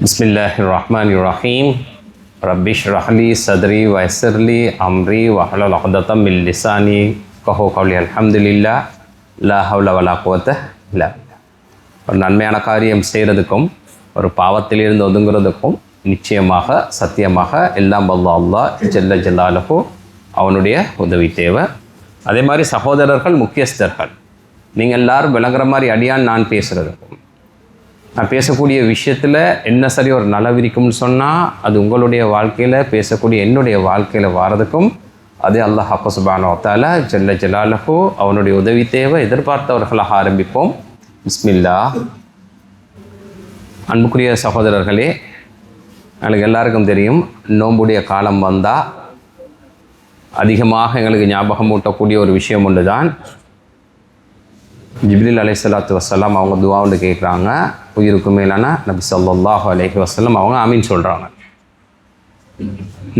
பிஸ்மில்லாஹிர் ரஹ்மானிர் ரஹீம். ரப்பி ஷ்ரஹ் லி சத்ரி வயஸ்ஸிர் லி அம்ரி வஹ்லுல் உக்தத்தம் மின் லிசானி யஃகஹு கௌலி. அல்ஹம்துலில்லாஹ், லா ஹவ்ல வலா குவத்த இல்லா பில்லாஹ். ஒரு நன்மையான காரியம் செய்கிறதுக்கும் ஒரு பாவத்திலிருந்து ஒதுங்குறதுக்கும் நிச்சயமாக சத்தியமாக எல்லாம் வல்ல அல்லாஹ் ஜல்ல ஜலாலுஹு அவனுடைய உதவி தேவை. அதே மாதிரி சகோதரர்கள், முக்கியஸ்தர்கள், நீங்கள் எல்லாரும் விளங்குற மாதிரி அடியான் நான் பேசுகிறதுக்கும் நான் பேசக்கூடிய விஷயத்தில் என்ன சரி ஒரு நலவிரிக்கும்னு சொன்னால் அது உங்களுடைய வாழ்க்கையில் பேசக்கூடிய என்னுடைய வாழ்க்கையில் வாரதுக்கும் அதே அல்லாஹ் சுப்ஹானஹு வ தஆலா ஜல்ல ஜலாலுஹு அவனுடைய உதவி தேவை. எதிர்பார்த்தவர்களாக ஆரம்பிப்போம். பிஸ்மில்லாஹ். அன்புக்குரிய சகோதரர்களே, எங்களுக்கு எல்லாருக்கும் தெரியும், நோம்புடைய காலம் வந்தால் அதிகமாக எங்களுக்கு ஞாபகம் ஊட்டக்கூடிய ஒரு விஷயம் ஒன்று தான் ஜிப்ரீல் அலைஹிஸ்ஸலாத்து வஸ்ஸலாம் அவங்க துஆ ஒன்று கேட்குறாங்க. உயிருக்கு மேலான நபி ஸல்லல்லாஹு அலைஹி வஸல்லம் அவங்க ஆமீன் சொல்கிறாங்க.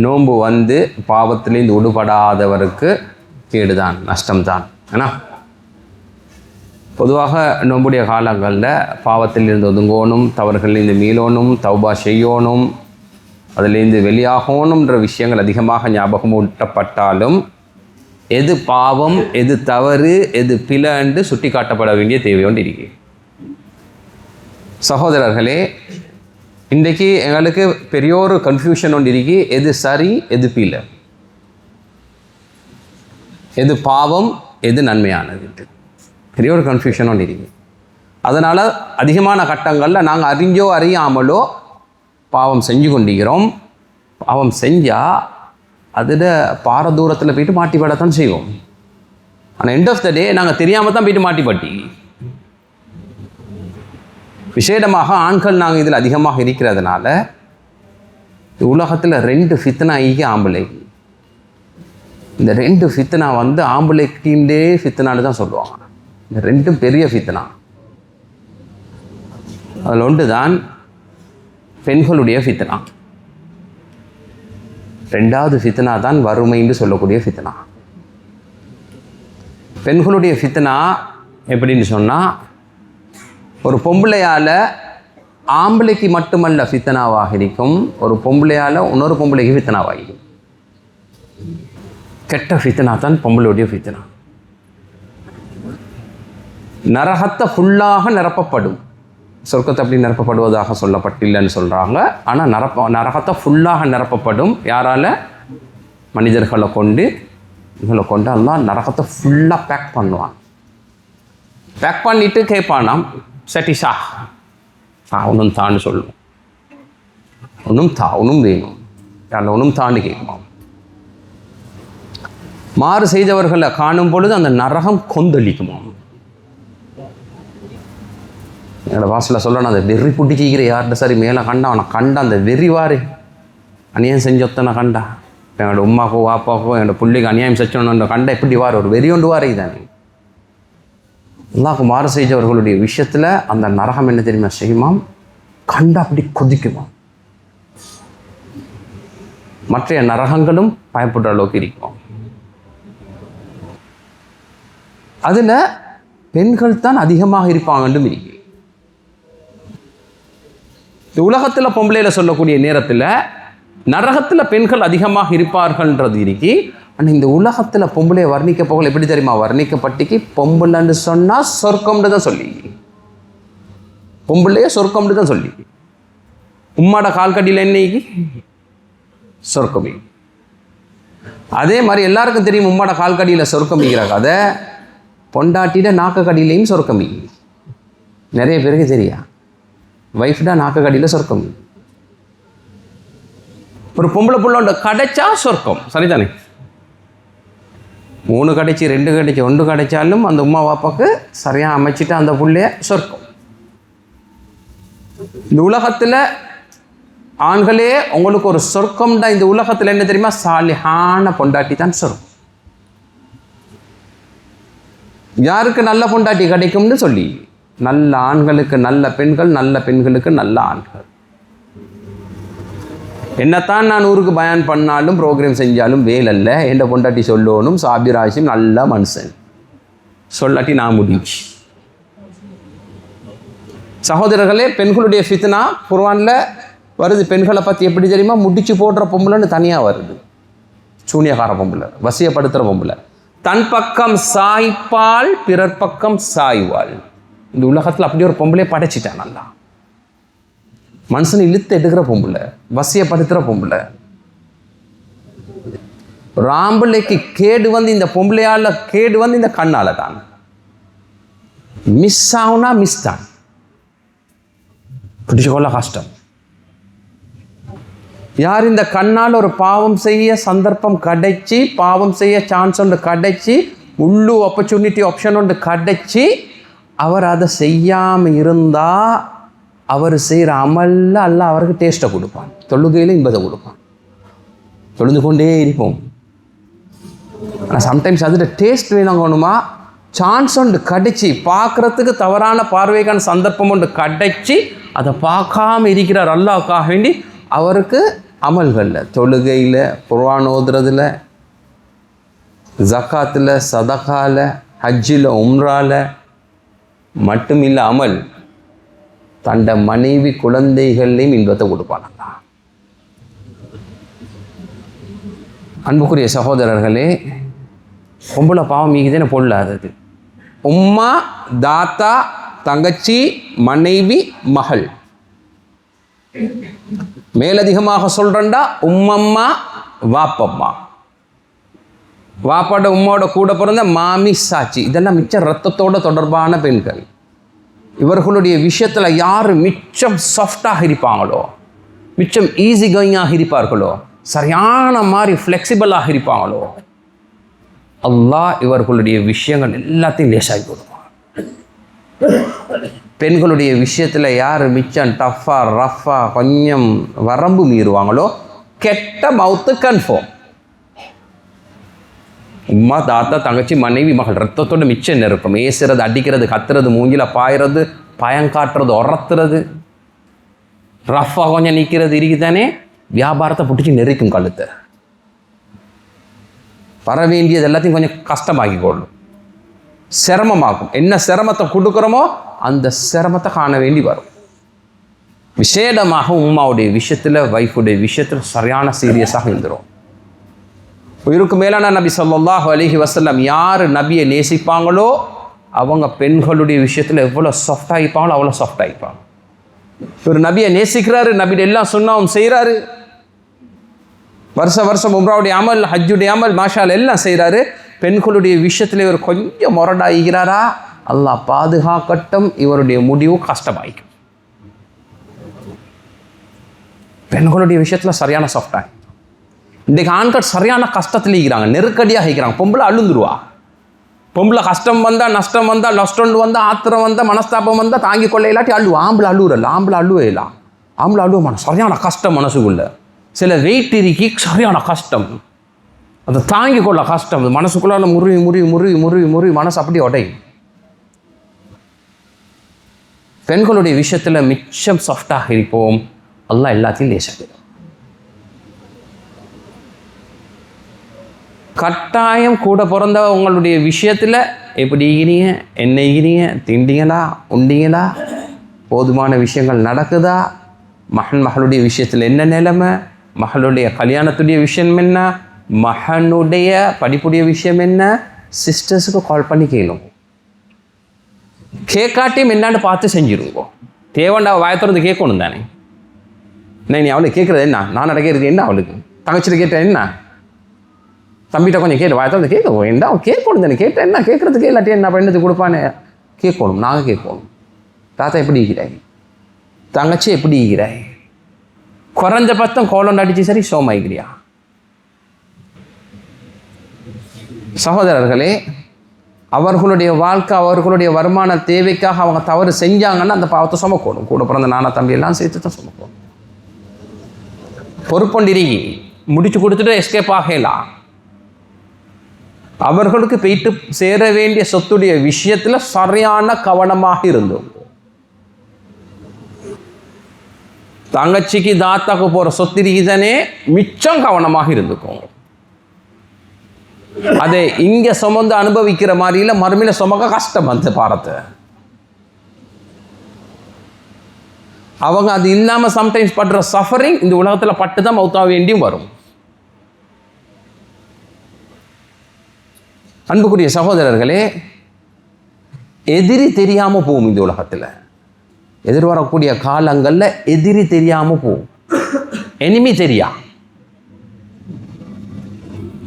நோன்பு வந்து பாவத்திலேருந்து விடுபடாதவருக்கு கேடுதான், நஷ்டம்தான். ஏன்னா பொதுவாக நோம்புடைய காலங்களில் பாவத்திலிருந்து ஒதுங்கோணும், தவறுகளிலிருந்து மீளோணும், தௌபா செய்யணும், அதிலேருந்து வெளியாகணுன்ற விஷயங்கள் அதிகமாக ஞாபகம் ஊட்டப்பட்டாலும் எது பாவம், எது தவறு, எது பிழை என்று சுட்டி காட்டப்பட வேண்டிய தேவையோடு இருக்கு. சகோதரர்களே, இன்றைக்கு எங்களுக்கு பெரிய ஒரு கன்ஃபியூஷன் ஒன்று இருக்கு. எது சரி, எது பிழை, எது பாவம், எது நன்மையானது, பெரிய ஒரு கன்ஃபியூஷன் ஒன்று இருக்கு. அதனால் அதிகமான கட்டங்களில் நாங்கள் அறிஞ்சோ அறியாமலோ பாவம் செஞ்சு கொண்டிருக்கிறோம். பாவம் செஞ்சால் அதில் பாரதூரத்தில் போயிட்டு மாட்டி படத்தான் செய்வோம். ஆனால் எண்ட் ஆஃப் த டே நாங்கள் தெரியாமல் தான் போயிட்டு மாட்டிப்பட்டி. விசேடமாக ஆண்கள் நாங்கள் இதில் அதிகமாக இருக்கிறதுனால உலகத்தில் 2 ஃபித்னா ஆம்பளை. இந்த 2 ஃபித்னா வந்து ஆம்பளை டீம்லே ஃபித்னான்னு தான் சொல்லுவாங்க. இந்த 2 பெரிய ஃபித்னா. அதில் ஒன்று தான் பெண்களுடைய ஃபித்னா. 2வது ஃபித்னா தான் வறுமைன்னு சொல்லக்கூடிய ஃபித்னா. பெண்களுடைய ஃபித்னா எப்படின்னு சொன்னால், ஒரு பொம்பளையால் ஆம்பளைக்கு மட்டுமல்ல ஃபித்னாவாக இருக்கும், ஒரு பொம்பளையால் இன்னொரு பொம்பளைக்கு ஃபித்னாவாகிடும். கெட்ட ஃபித்னா தான் பொம்பளையுடைய ஃபித்னா. நரகத்தை ஃபுல்லாக நிரப்பப்படும். சொர்க்கத்தை அப்படி நிரப்பப்படுவதாக சொல்லப்பட்டில்லைன்னு சொல்கிறாங்க. ஆனால் நரகத்தை ஃபுல்லாக நிரப்பப்படும். யாரால்? மனிதர்களை கொண்டு. இவங்களை கொண்டு அல்லாஹ் நரகத்தை ஃபுல்லாக பேக் பண்ணுவான். பேக் பண்ணிவிட்டு கேட்பானாம், சட்டிஷா ஒன்றும் தான்னு சொல்லுவோம். ஒன்றும் வேணும், யாரில் ஒன்றும் தாண்டு கேட்குமா. மாறு செய்தவர்களை காணும் பொழுது அந்த நரகம் கொந்தளிக்குமா. என்னோடய வாசலில் சொல்லணும், அந்த வெறி பிடிச்சிக்கிற யார்கிட்ட சரி மேலே கண்டா அவனை கண்டா அந்த வெறிவாரு அநியாயம் செஞ்சொத்தனை கண்டா, என்னோட உமாக்கோ வாப்பாக்கோ என்னோட பிள்ளைக்கு அநியாயம் செஞ்சோன்னு கண்டா எப்படி வார் ஒரு வெறி ஒன்று வாரை தானே. அல்லாஹ்க்கு மாறு செய்தவர்களுடைய விஷயத்தில் அந்த நரகம் என்ன தெரியுமா செய்யுமாம், கண்டா அப்படி கொதிக்குமாம். மற்ற நரகங்களும் பயப்படுற அளவுக்கு இருக்கும். அதில் பெண்கள் தான் அதிகமாக இருப்பாங்கன்றும் இருக்கு. இந்த உலகத்தில் பொம்பளையில் சொல்லக்கூடிய நேரத்தில் நரகத்தில் பெண்கள் அதிகமாக இருப்பார்கள்ன்றது இருக்கு. ஆனால் இந்த உலகத்தில் பொம்பளையை வர்ணிக்க போகல எப்படி தெரியுமா வர்ணிக்கப்பட்டிக்கு, பொம்பளைன்னு சொன்னால் சொர்க்கம்னு தான் சொல்லி, பொம்பளையே சொர்க்கம்னு தான் சொல்லி. உம்மாட கால்கடியில் என்னைக்கு சொர்க்கமே. அதே மாதிரி எல்லாருக்கும் தெரியும் உம்மாட கால்கடியில் சொர்க்கமிக்கிற கதை, பொண்டாட்டிட நாக்க கடியிலையும் சொர்க்கமி. நிறைய பேருக்கு தெரியா, வைஃப்டா நாக்க கடியில் சொர்க்கம். ஒரு பொம்பளை புள்ள கிடைச்சா சொர்க்கம், சரிதானே. 3 கிடைச்சி 2 கிடைச்சி 1 கிடைச்சாலும் அந்த உமா வாப்பாக்கு சரியாக அமைச்சிட்டு அந்த புள்ளைய சொர்க்கம். இந்த உலகத்தில் ஆண்களே உங்களுக்கு ஒரு சொர்க்கம்டா. இந்த உலகத்தில் என்ன தெரியுமா, சாலிஹான பொண்டாட்டி தான் சொர்க்கம். யாருக்கு நல்ல பொண்டாட்டி கிடைக்கும்னு சொல்லி, நல்ல ஆண்களுக்கு நல்ல பெண்கள், நல்ல பெண்களுக்கு நல்ல ஆண்கள். என்னத்தான் நான் ஊருக்கு பயான் பண்ணாலும் ப்ரோக்ராம் செஞ்சாலும் வேலல்ல, என்ற பொண்டாட்டி சொல்லணும் சாபிராசிம் நல்ல மனுஷன் சொல்லாட்டி நான் முடிஞ்சு. சகோதரர்களே, பெண்களுடைய ஃபித்னா குர்ஆனில் வருது. பெண்களை பற்றி எப்படி தெரியுமா? முடிச்சு போடுற பொம்பளைன்னு தனியாக வருது. சூனியக்கார பொம்பளை, வசியப்படுத்துகிற பொம்பளை. தன் பக்கம் சாய்ப்பால், பிறர் பக்கம் சாய்வாள். இந்த உலகத்தில் அப்படி ஒரு பொம்பளையை படைச்சிட்டான் நல்லா. மனுஷனை இழுத்து எடுக்கிற பொம்பளை, வசியப்படுத்துகிற பொம்பளை. ராம்பளைக்கு கேடு வந்து இந்த பொம்பளையால் கேடு வந்து இந்த கண்ணால் தான். மிஸ் ஆகுனா மிஸ் தான், பிடிச்சுக்கொள்ள கஷ்டம். யார் இந்த கண்ணால் ஒரு பாவம் செய்ய சந்தர்ப்பம் கிடைச்சி, பாவம் செய்ய சான்ஸ் ஒன்று கிடைச்சி, உள்ளு ஆப்பர்ச்சுனிட்டி ஆப்ஷன் ஒன்று கிடைச்சி, அவர் அதை செய்யாமல் இருந்தால் அவர் செய்கிற அமல்ல அல்லாஹ் அவருக்கு டேஸ்ட்டை கொடுப்பான், தொழுகையில் இன்பத்தை கொடுப்பான். தொழுந்து கொண்டே இருப்போம். ஆனால் சம்டைம்ஸ் அதில் டேஸ்ட் வேணுங்கணுமா, சான்ஸ் ஒன்று கிடைச்சி, பார்க்குறதுக்கு தவறான பார்வைக்கான சந்தர்ப்பம் ஒன்று கிடைச்சி, அதை பார்க்காம இருக்கிறார் அல்லாஹ்வுக்காக வேண்டி. அவருக்கு அமல்களில், தொழுகையில், குர்ஆன் ஓதுறதுல, ஜக்காத்தில், சதகாவில், ஹஜ்ஜில், உம்ராவில் மட்டும் இல்லை, அமல் தண்ட மனைவி குழந்தைகள்லையும் இன்பத்தை கொடுப்பான். அன்புக்குரிய சகோதரர்களே, பொம்பளை பாவம் மீகுதுன்னு பொல்லாதது. உம்மா, தாத்தா, தங்கச்சி, மனைவி, மகள். மேலதிகமாக சொல்றேன்டா உம்மம்மா, வாப்பம்மா. வாப்பாட உம்மாவோட கூட பிறந்த மாமி, சாச்சி, இதெல்லாம் மிச்சம் ரத்தத்தோட தொடர்பான பெண்கள். இவர்களுடைய விஷயத்தில் யார் மிச்சம் சாஃப்டாக இருப்பாங்களோ, மிச்சம் ஈஸி கோயிங்காக இருப்பார்களோ, சரியான மாதிரி ஃப்ளெக்சிபிளாக இருப்பாங்களோ, அல்லாஹ் இவர்களுடைய விஷயங்கள் எல்லாத்தையும் லேசாகி கொடுப்பான். பெண்களுடைய விஷயத்தில் யார் மிச்சம் டஃப்பாக ரஃப்பாக கொஞ்சம் வரம்பு மீறுவாங்களோ, கெட்ட மவுத்து கன்ஃபார்ம். உம்மா, தாத்தா, தங்கச்சி, மனைவி, மகள் ரத்தத்தோட மிச்சம் நெருக்கம். ஏசுறது, அடிக்கிறது, கத்துறது, மூஞ்சில பாயிறது, பயங்காட்டுறது, உரத்துறது, ரஃப்பாக கொஞ்சம் நிற்கிறது இருக்குதானே, வியாபாரத்தை பிடிச்சி நெருக்கும் கழுத்தை. வர வேண்டியது எல்லாத்தையும் கொஞ்சம் கஷ்டமாக்கி கொள்ளும், சிரமமாக்கும். என்ன சிரமத்தை கொடுக்குறோமோ அந்த சிரமத்தை காண வேண்டி வரும். விசேடமாக உம்மாவுடைய விஷயத்தில், வைஃபுடைய விஷயத்தில் சரியான சீரியஸாக இருந்துடும். உயிருக்கு மேலான நபி ஸல்லல்லாஹு அலைஹி வஸல்லம் யார் நபியை நேசிப்பாங்களோ அவங்க பெண்களுடைய விஷயத்தில் எவ்வளோ சாஃப்டாக இருப்பாங்களோ அவ்வளோ சாஃப்டாக இருப்பாங்க. ஒரு நபியை நேசிக்கிறாரு, நபியை எல்லாம் சொன்னாவும் செய்கிறாரு, வருஷம் உம்ராவுடைய அமல், ஹஜ்ஜுடைய அமல், மாஷால் எல்லாம் செய்கிறாரு. பெண்களுடைய விஷயத்தில் இவர் கொஞ்சம் முரடாகிறாரா, அல்லாஹ் பாதுகாக்கட்டும், இவருடைய முடிவு கஷ்டமாயிக்கும். பெண்களுடைய விஷயத்தில் சரியான சாஃப்டாக. இன்றைக்கு ஆண்கள் சரியான கஷ்டத்தில் இருக்கிறாங்க, நெருக்கடியாக இருக்கிறாங்க. பொம்பளை அழுந்துருவா. பொம்பளை கஷ்டம் வந்தால், நஷ்டம் வந்தால், நஷ்டம் வந்தால், ஆத்திரம் வந்தால், மனஸ்தாபம் வந்தால் தாங்கி கொள்ள இல்லாட்டி அழுவா. ஆம்பளை அழுவுறல்ல, ஆம்பளை அழுவையிலாம். ஆம்பளை அழுவ சரியான கஷ்டம் மனசுக்குள்ள. சில வெயிட் இருக்கி சரியான கஷ்டம், அதை தாங்கி கொள்ள கஷ்டம். மனசுக்குள்ளால முருவி முருவி முருவி முருவி முருவி மனசு அப்படி உடையும். பெண்களுடைய விஷயத்தில் மிச்சம் சாஃப்டாக இருப்போம், அல்லாஹ் எல்லாத்தையும் லேசாக. கட்டாயம் கூட பிறந்த உங்களுடைய விஷயத்தில் எப்படி இருக்கிறீங்க, என்ன இருக்கிறீங்க, திண்டிங்களா, உண்டிங்களா, போதுமான விஷயங்கள் நடக்குதா, மகளுடைய விஷயத்தில் என்ன நிலைமை, மகளுடைய கல்யாணத்துடைய விஷயம் என்ன, மகனுடைய படிப்புடைய விஷயம் என்ன, சிஸ்டர்ஸுக்கு கால் பண்ணி கேளுங்க. கேட்காட்டியும் என்னான்னு பார்த்து செஞ்சுருங்க. தேவண்டா வாயத்திறந்து கேட்கணும் தானே. நீ அவளுக்கு கேட்குறது என்ன, நான் நடக்கிறது என்ன, அவளுக்கு தங்கச்சிட்டு கேட்ட என்ன, தம்பிகிட்ட கொஞ்சம் கேட்டு வாயத்திறந்து கேட்க என்ன, அவன் கேட்கணும் தானே. கேட்ட என்ன கேட்குறதுக்கு இல்லாட்டி என்ன பண்ணது கொடுப்பான்னு கேட்கணும். நாங்கள் கேட்கணும். தாத்தா எப்படி இருக்கிறாய், தங்கச்சி எப்படி இருக்கிறாய், குறைஞ்ச பத்தம் கோலம் அடிச்சு சரி சோமாய்க்கிறியா. சகோதரர்களே, அவர்களுடைய வாழ்க்கை, அவர்களுடைய வருமான தேவைக்காக அவங்க தவறு செஞ்சாங்கன்னா அந்த பாவத்தை சுமக்கணும். கூட பிறந்த நானா தம்பி எல்லாம் சேர்த்து தான் சுமக்கணும். பொறுப்பொண்டிருக்கி முடிச்சு கொடுத்துட்டு எஸ்கேப் ஆகலாம். அவர்களுக்கு போயிட்டு சேர வேண்டிய சொத்துடைய விஷயத்தில் சரியான கவனமாக இருந்தோம். தங்கச்சிக்கு தாத்தாக்கு போகிற சொத்து இருக்குதானே, மிச்சம் கவனமாக இருந்துக்கோங்க. அதை இங்கே சுமந்து அனுபவிக்கிற மாதிரி இல்லை, மறுமையில சுமக்க கஷ்டம். அந்த பாரத்தை அவங்க அது இல்லாமல் சம்டைம்ஸ் படுற சஃபரிங் இந்த உலகத்தில் பட்டு தான் மௌத்தாக வேண்டியும் வரும். அன்புக்குரிய சகோதரர்களே, எதிரி தெரியாமல் போகும். இந்த உலகத்தில் எதிர்வரக்கூடிய காலங்களில் எதிரி தெரியாமல் போகும். எனிமி தெரியா,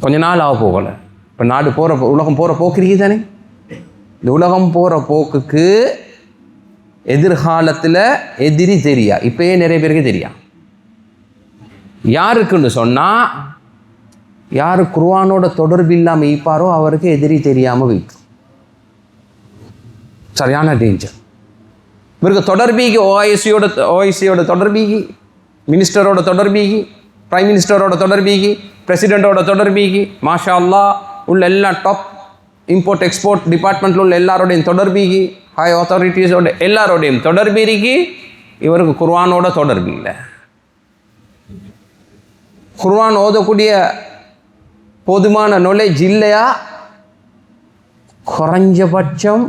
கொஞ்ச நாள் ஆக போகலை. இப்போ நாடு போகிற உலகம் போகிற போக்கு இருக்குது தானே. இந்த உலகம் போகிற போக்குக்கு எதிர்காலத்தில் எதிரி தெரியா. இப்பயே நிறைய பேருக்கு தெரியா. யாருக்குன்னு சொன்னால், யார் குர்ஆனோட தொடர்பு இல்லாமல் ஈப்பாரோ அவருக்கு எதிரி தெரியாமல் வைக்கும். சரியான டேஞ்சர். இவருக்கு தொடர்பீகி ஓஐசியோட தொடர்பீகி, மினிஸ்டரோட தொடர்பீகி, பிரைம் மினிஸ்டரோட தொடர்பீகி, பிரசிடெண்டோட தொடர்பீகி, மாஷா அல்லாஹ் உள்ள எல்லா டாப் இம்போர்ட் எக்ஸ்போர்ட் டிபார்ட்மெண்ட்டில் உள்ள எல்லாரோடையும் தொடர்பீகி, ஹை அத்தாரிட்டிஸோட எல்லாரோடையும் தொடர்பீகி. இவருக்கு குர்ஆனோட தொடர்பு இல்லை. குர்ஆன் ஓதக்கூடிய போதுமான நாலேஜ் இல்லையா? குறைஞ்சபட்சம்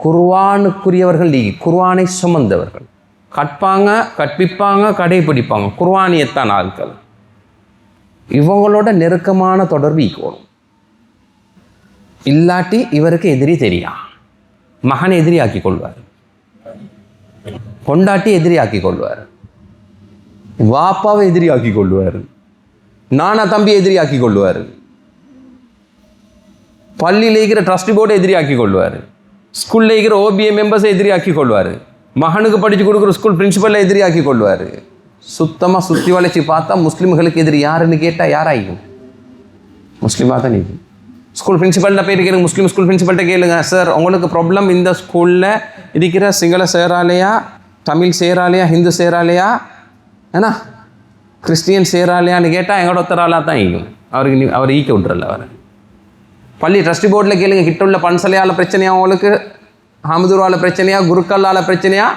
குர்ஆனுக்குரியவர்கள், குர்ஆனை சுமந்தவர்கள், கற்பாங்க, கற்பிப்பாங்க, கடைபிடிப்பாங்க, குர்ஆனியத்தான் ஆட்கள். இவங்களோட நெருக்கமான தொடர்பு ஈக்கணும். இல்லாட்டி இவருக்கு எதிரி தெரியா. மகனை எதிரி ஆக்கி கொள்வார், கொண்டாட்டி எதிரி ஆக்கி கொள்வார், வாப்பாவை எதிரி ஆக்கி கொள்வார், நானா தம்பி எதிரி ஆக்கி கொள்வார், பள்ளியில் இருக்கிற ட்ரஸ்டி போர்டை எதிரி ஆக்கி கொள்வார், ஸ்கூலில் இருக்கிற ஓபிஏ மெம்பர்ஸை எதிரி ஆக்கி கொள்வார், மகனுக்கு படித்து கொடுக்குற ஸ்கூல் பிரின்சிபலை எதிரி ஆக்கி கொள்வார். சுத்தமாக சுற்றி வளைச்சி பார்த்தா முஸ்லீம்களுக்கு எதிரி யாருன்னு கேட்டால் யாராகும்? முஸ்லீமாக தான் நீங்கள். ஸ்கூல் பிரின்சிபல்கிட்ட போயிட்டு கேளுங்க, முஸ்லீம் ஸ்கூல் பிரின்சிபல்கிட்ட கேளுங்க, சார் உங்களுக்கு ப்ராப்ளம் இந்த ஸ்கூலில் இருக்கிற சிங்கள சேராலையா, தமிழ் சேராலையா, ஹிந்து சேராலையா, ஏன்னா கிறிஸ்டியன் சேராலையான்னு கேட்டால் எங்களோட ஒத்தராலாக தான் ஈக்கும். அவர் ஈக்க விட்டுறல. அவர் பள்ளி ட்ரஸ்டி போர்டில் கேளுங்க, கிட்ட உள்ள பன்சலையால் பிரச்சனையா, உங்களுக்கு ஹாமதுராவில் பிரச்சனையா, குருக்கல்லால் பிரச்சனையா,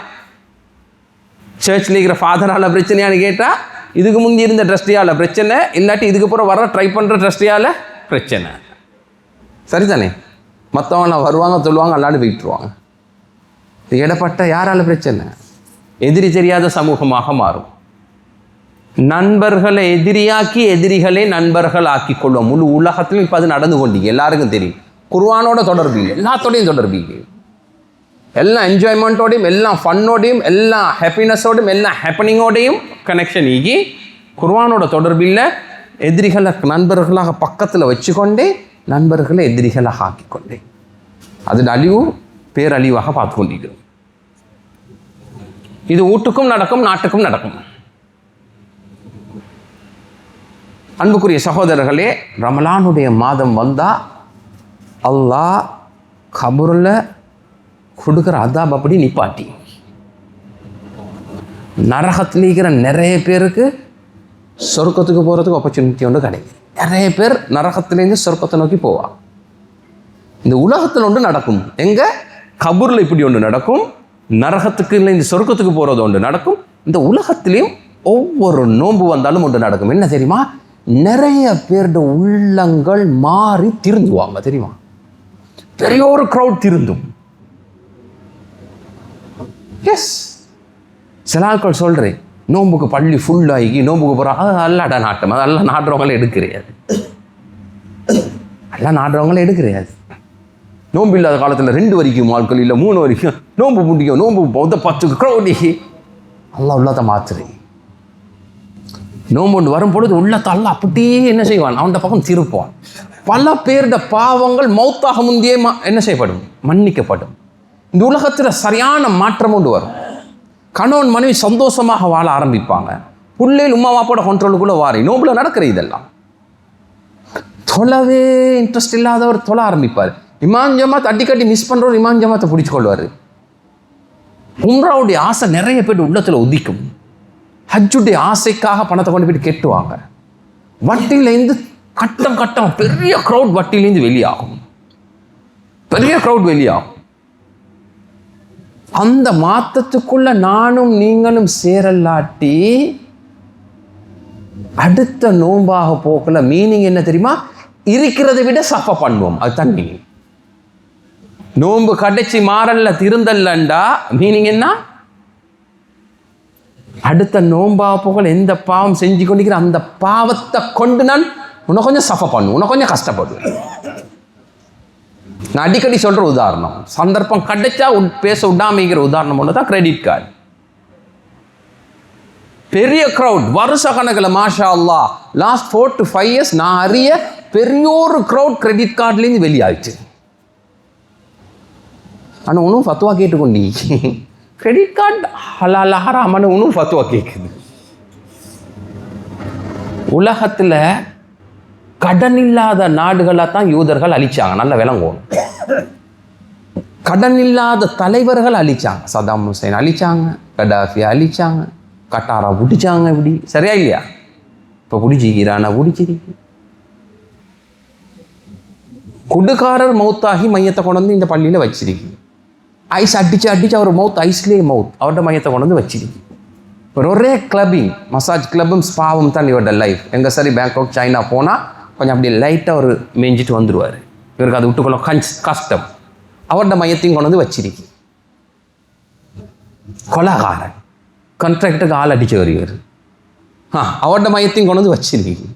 சர்ச்சில் இருக்கிற ஃபாதரால் பிரச்சனையான்னு கேட்டால் இதுக்கு முந்தி இருந்த ட்ரஸ்டியால் பிரச்சனை, இல்லாட்டி இதுக்கு அப்புறம் வர ட்ரை பண்ணுற ட்ரஸ்டியால் பிரச்சனை. சரிதானே? மற்றவங்களாம் வருவாங்க, சொல்லுவாங்க, அல்லாண்டு போயிட்டுருவாங்க. இது இடப்பட்ட யாரால் பிரச்சனை? எதிரி தெரியாத சமூகமாக மாறும். நண்பர்களை எதிரியாக்கி எதிரிகளே நண்பர்கள் ஆக்கி கொள்வோம். முழு உலகத்திலும் இப்போ அது நடந்து கொண்டீங்க, எல்லாருக்கும் தெரியும். குர்ஆனோட தொடர்பு இல்லை, எல்லாத்தோடையும் தொடர்பு இல்லை. எல்லாம் என்ஜாய்மெண்ட்டோடையும், எல்லாம் ஃபன்னோடையும், எல்லாம் ஹாப்பினஸோடையும், எல்லாம் ஹேப்பனிங்கோடையும் கனெக்ஷன் ஈகி. குர்ஆனோட தொடர்பு இல்லை. எதிரிகளை நண்பர்களாக பக்கத்தில் வச்சுக்கொண்டே நண்பர்களை எதிரிகளாக ஆக்கிக்கொண்டே அது அழிவு பேரழிவாக பார்த்து கொண்டிருக்கிறோம். இது வீட்டுக்கும் நடக்கும், நாட்டுக்கும் நடக்கும். அன்புக்குரிய சகோதரர்களே, ரமலானுடைய மாதம் வந்தால் அல்லாஹ் கபூரில் கொடுக்குற அதாப் அப்படி நிப்பாட்டி, நரகத்தில் இருக்கிற நிறைய பேருக்கு சொர்க்கத்துக்கு போகிறதுக்கு ஆப்பர்ச்சுனிட்டி ஒன்று கிடைக்கும். நிறைய பேர் நரகத்திலேருந்து சொர்க்கத்தை நோக்கி போவாங்க. இந்த உலகத்தில் ஒன்று நடக்கும். எங்கே? கபூரில் இப்படி ஒன்று நடக்கும். நரகத்துக்கு இல்லை, இந்த சொர்க்கத்துக்கு போகிறது ஒன்று நடக்கும். இந்த உலகத்திலையும் ஒவ்வொரு நோன்பு வந்தாலும் ஒன்று நடக்கும். என்ன தெரியுமா? நிறைய பேருடைய உள்ளங்கள் மாறி திருந்துவாங்க. தெரியுமா? பெரிய ஒரு க்ரௌட் திருந்தும். எஸ், சில ஆட்கள் சொல்கிறேன், நோம்புக்கு பள்ளி ஃபுல்லாகி நோம்புக்கு போகிறாங்க. அது அல்லாட நாட்டம், அது எல்லாம் நாடுறவங்களே எடுக்கிறாது. எல்லாம் நாடுறவங்களே எடுக்கிறாது. நோம்பு இல்லாத காலத்தில் 2 வரைக்கும் ஆட்கள் இல்லை, 3 வரைக்கும் நோம்பு முடிக்கும். நோம்பு பௌத்த 10 க்ரௌடி அல்லா உள்ளத்தை மாற்றுறேன். நோம்பு ஒன்று வரும் பொழுது உள்ளத்தை அல்ல அப்படியே என்ன செய்வான்? அவன் பக்கம் திருப்பான். பல பேருட பாவங்கள் மௌத்தாக முந்தையே என்ன செய்யப்படும்? மன்னிக்கப்படும். இந்த உலகத்தில் சரியான மாற்றம் கொண்டு வரும். கணவன் மனைவி சந்தோஷமாக வாழ ஆரம்பிப்பாங்க. பிள்ளைகள் உமா வாப்போட கண்ட்ரோலுக்குள்ளே வாரி. நோம்புல நடக்கிற இதெல்லாம். தொலைவே இன்ட்ரெஸ்ட் இல்லாதவர் தொலை ஆரம்பிப்பார். இமாம் ஜமாத் அடிக்கடி மிஸ் பண்ணுறவர் இமாம் ஜமாத்தை பிடிச்சி கொள்வார். உம்ராவுடைய ஆசை நிறைய பேர் உள்ளத்தில் உதிக்கும். ஹஜ்ஜுடைய ஆசைக்காக பணத்தை கொண்டு போயிட்டு கெட்டுவாங்க. வட்டியிலேருந்து கட்டம் பெரிய க்ரௌட் வட்டியிலேருந்து வெளியாகும். பெரிய க்ரௌட் வெளியாகும். அந்த மாற்றத்துக்குள்ள நானும் நீங்களும் சேரலாட்டி அடுத்த நோம்பாக போக்கல மீனிங் என்ன தெரியுமா? இருக்கிறதை விட சஃபா பண்ணுவோம். அதுதான் மீனிங். நோன்பு கடைச்சி மாறல்ல திருந்தல்லண்டா மீனிங் என்ன? அடுத்த நோன்பா போகல எந்த பாவம் செஞ்சு கொண்டிருக்கிற அந்த பாவத்தை கொண்டு நான் உன்னை கொஞ்சம் சஃபர் பண்ணுவேன், உன்னை கொஞ்சம் கஷ்டப்படுவேன். நான் அடிக்கடி சொல்கிற உதாரணம், சந்தர்ப்பம் கிடைச்சா பேச விடாமிக்கிற உதாரணம் ஒன்று தான் கிரெடிட் கார்டு. பெரிய க்ரௌட், வருஷ கணக்கில் மாஷா அல்லா, லாஸ்ட் 4 to 5 years நான் அறிய பெரிய ஒரு க்ரௌட் கிரெடிட் கார்ட்லேருந்து வெளியாகிடுச்சு. ஆனால் ஒன்றும் ஃபத்வா கேட்டுக்கொண்டீ, கிரெடிட் கார்டு ஹலாலா ஹராமான்னு ஒன்றும் ஃபத்வா கேட்குது. உலகத்தில் கடன் இல்லாத நாடுகளாக தான் யூதர்கள் அழிச்சாங்க. நல்ல விளங்குவோம். கடன் இல்லாத தலைவர்கள் அழிச்சாங்க. சதாம் ஹுசைன் அழிச்சாங்க, கடாஃபி அழிச்சாங்க, கட்டாரா பிடிச்சாங்க. இப்படி சரியா இல்லையா? இப்போ பிடிச்சிக்கிறானா பிடிச்சிருக்கு. குடுக்காரர் மௌத்தாகி மையத்தை கொண்டு வந்து இந்த பள்ளியில் வச்சிருக்கு. ஐஸ் அடிச்சு அவர் மவுத் ஐஸ்லேயே மவுத் அவர்கிட்ட மையத்தை கொண்டு வந்து வச்சிருக்கு. ஒரே கிளப்பிங், மசாஜ் கிளப்பும் ஸ்பாவும் தான் இவரோட லைஃப். எங்கே சரி பேங்காக் சைனா போனால் கொஞ்சம் அப்படி லைட்டாக அவர் மேய்ஞ்சிட்டு வந்துடுவார். இவருக்கு அது விட்டுக்கொள்ள கஷ்டம். அவரோட மையத்தையும் கொண்டு வந்து வச்சிருக்கு. கொலகாரன், கான்ட்ராக்டருக்கு ஆள் அடிச்சு வருவார். அவரோட மையத்தையும் கொண்டு வந்து வச்சிருக்கு.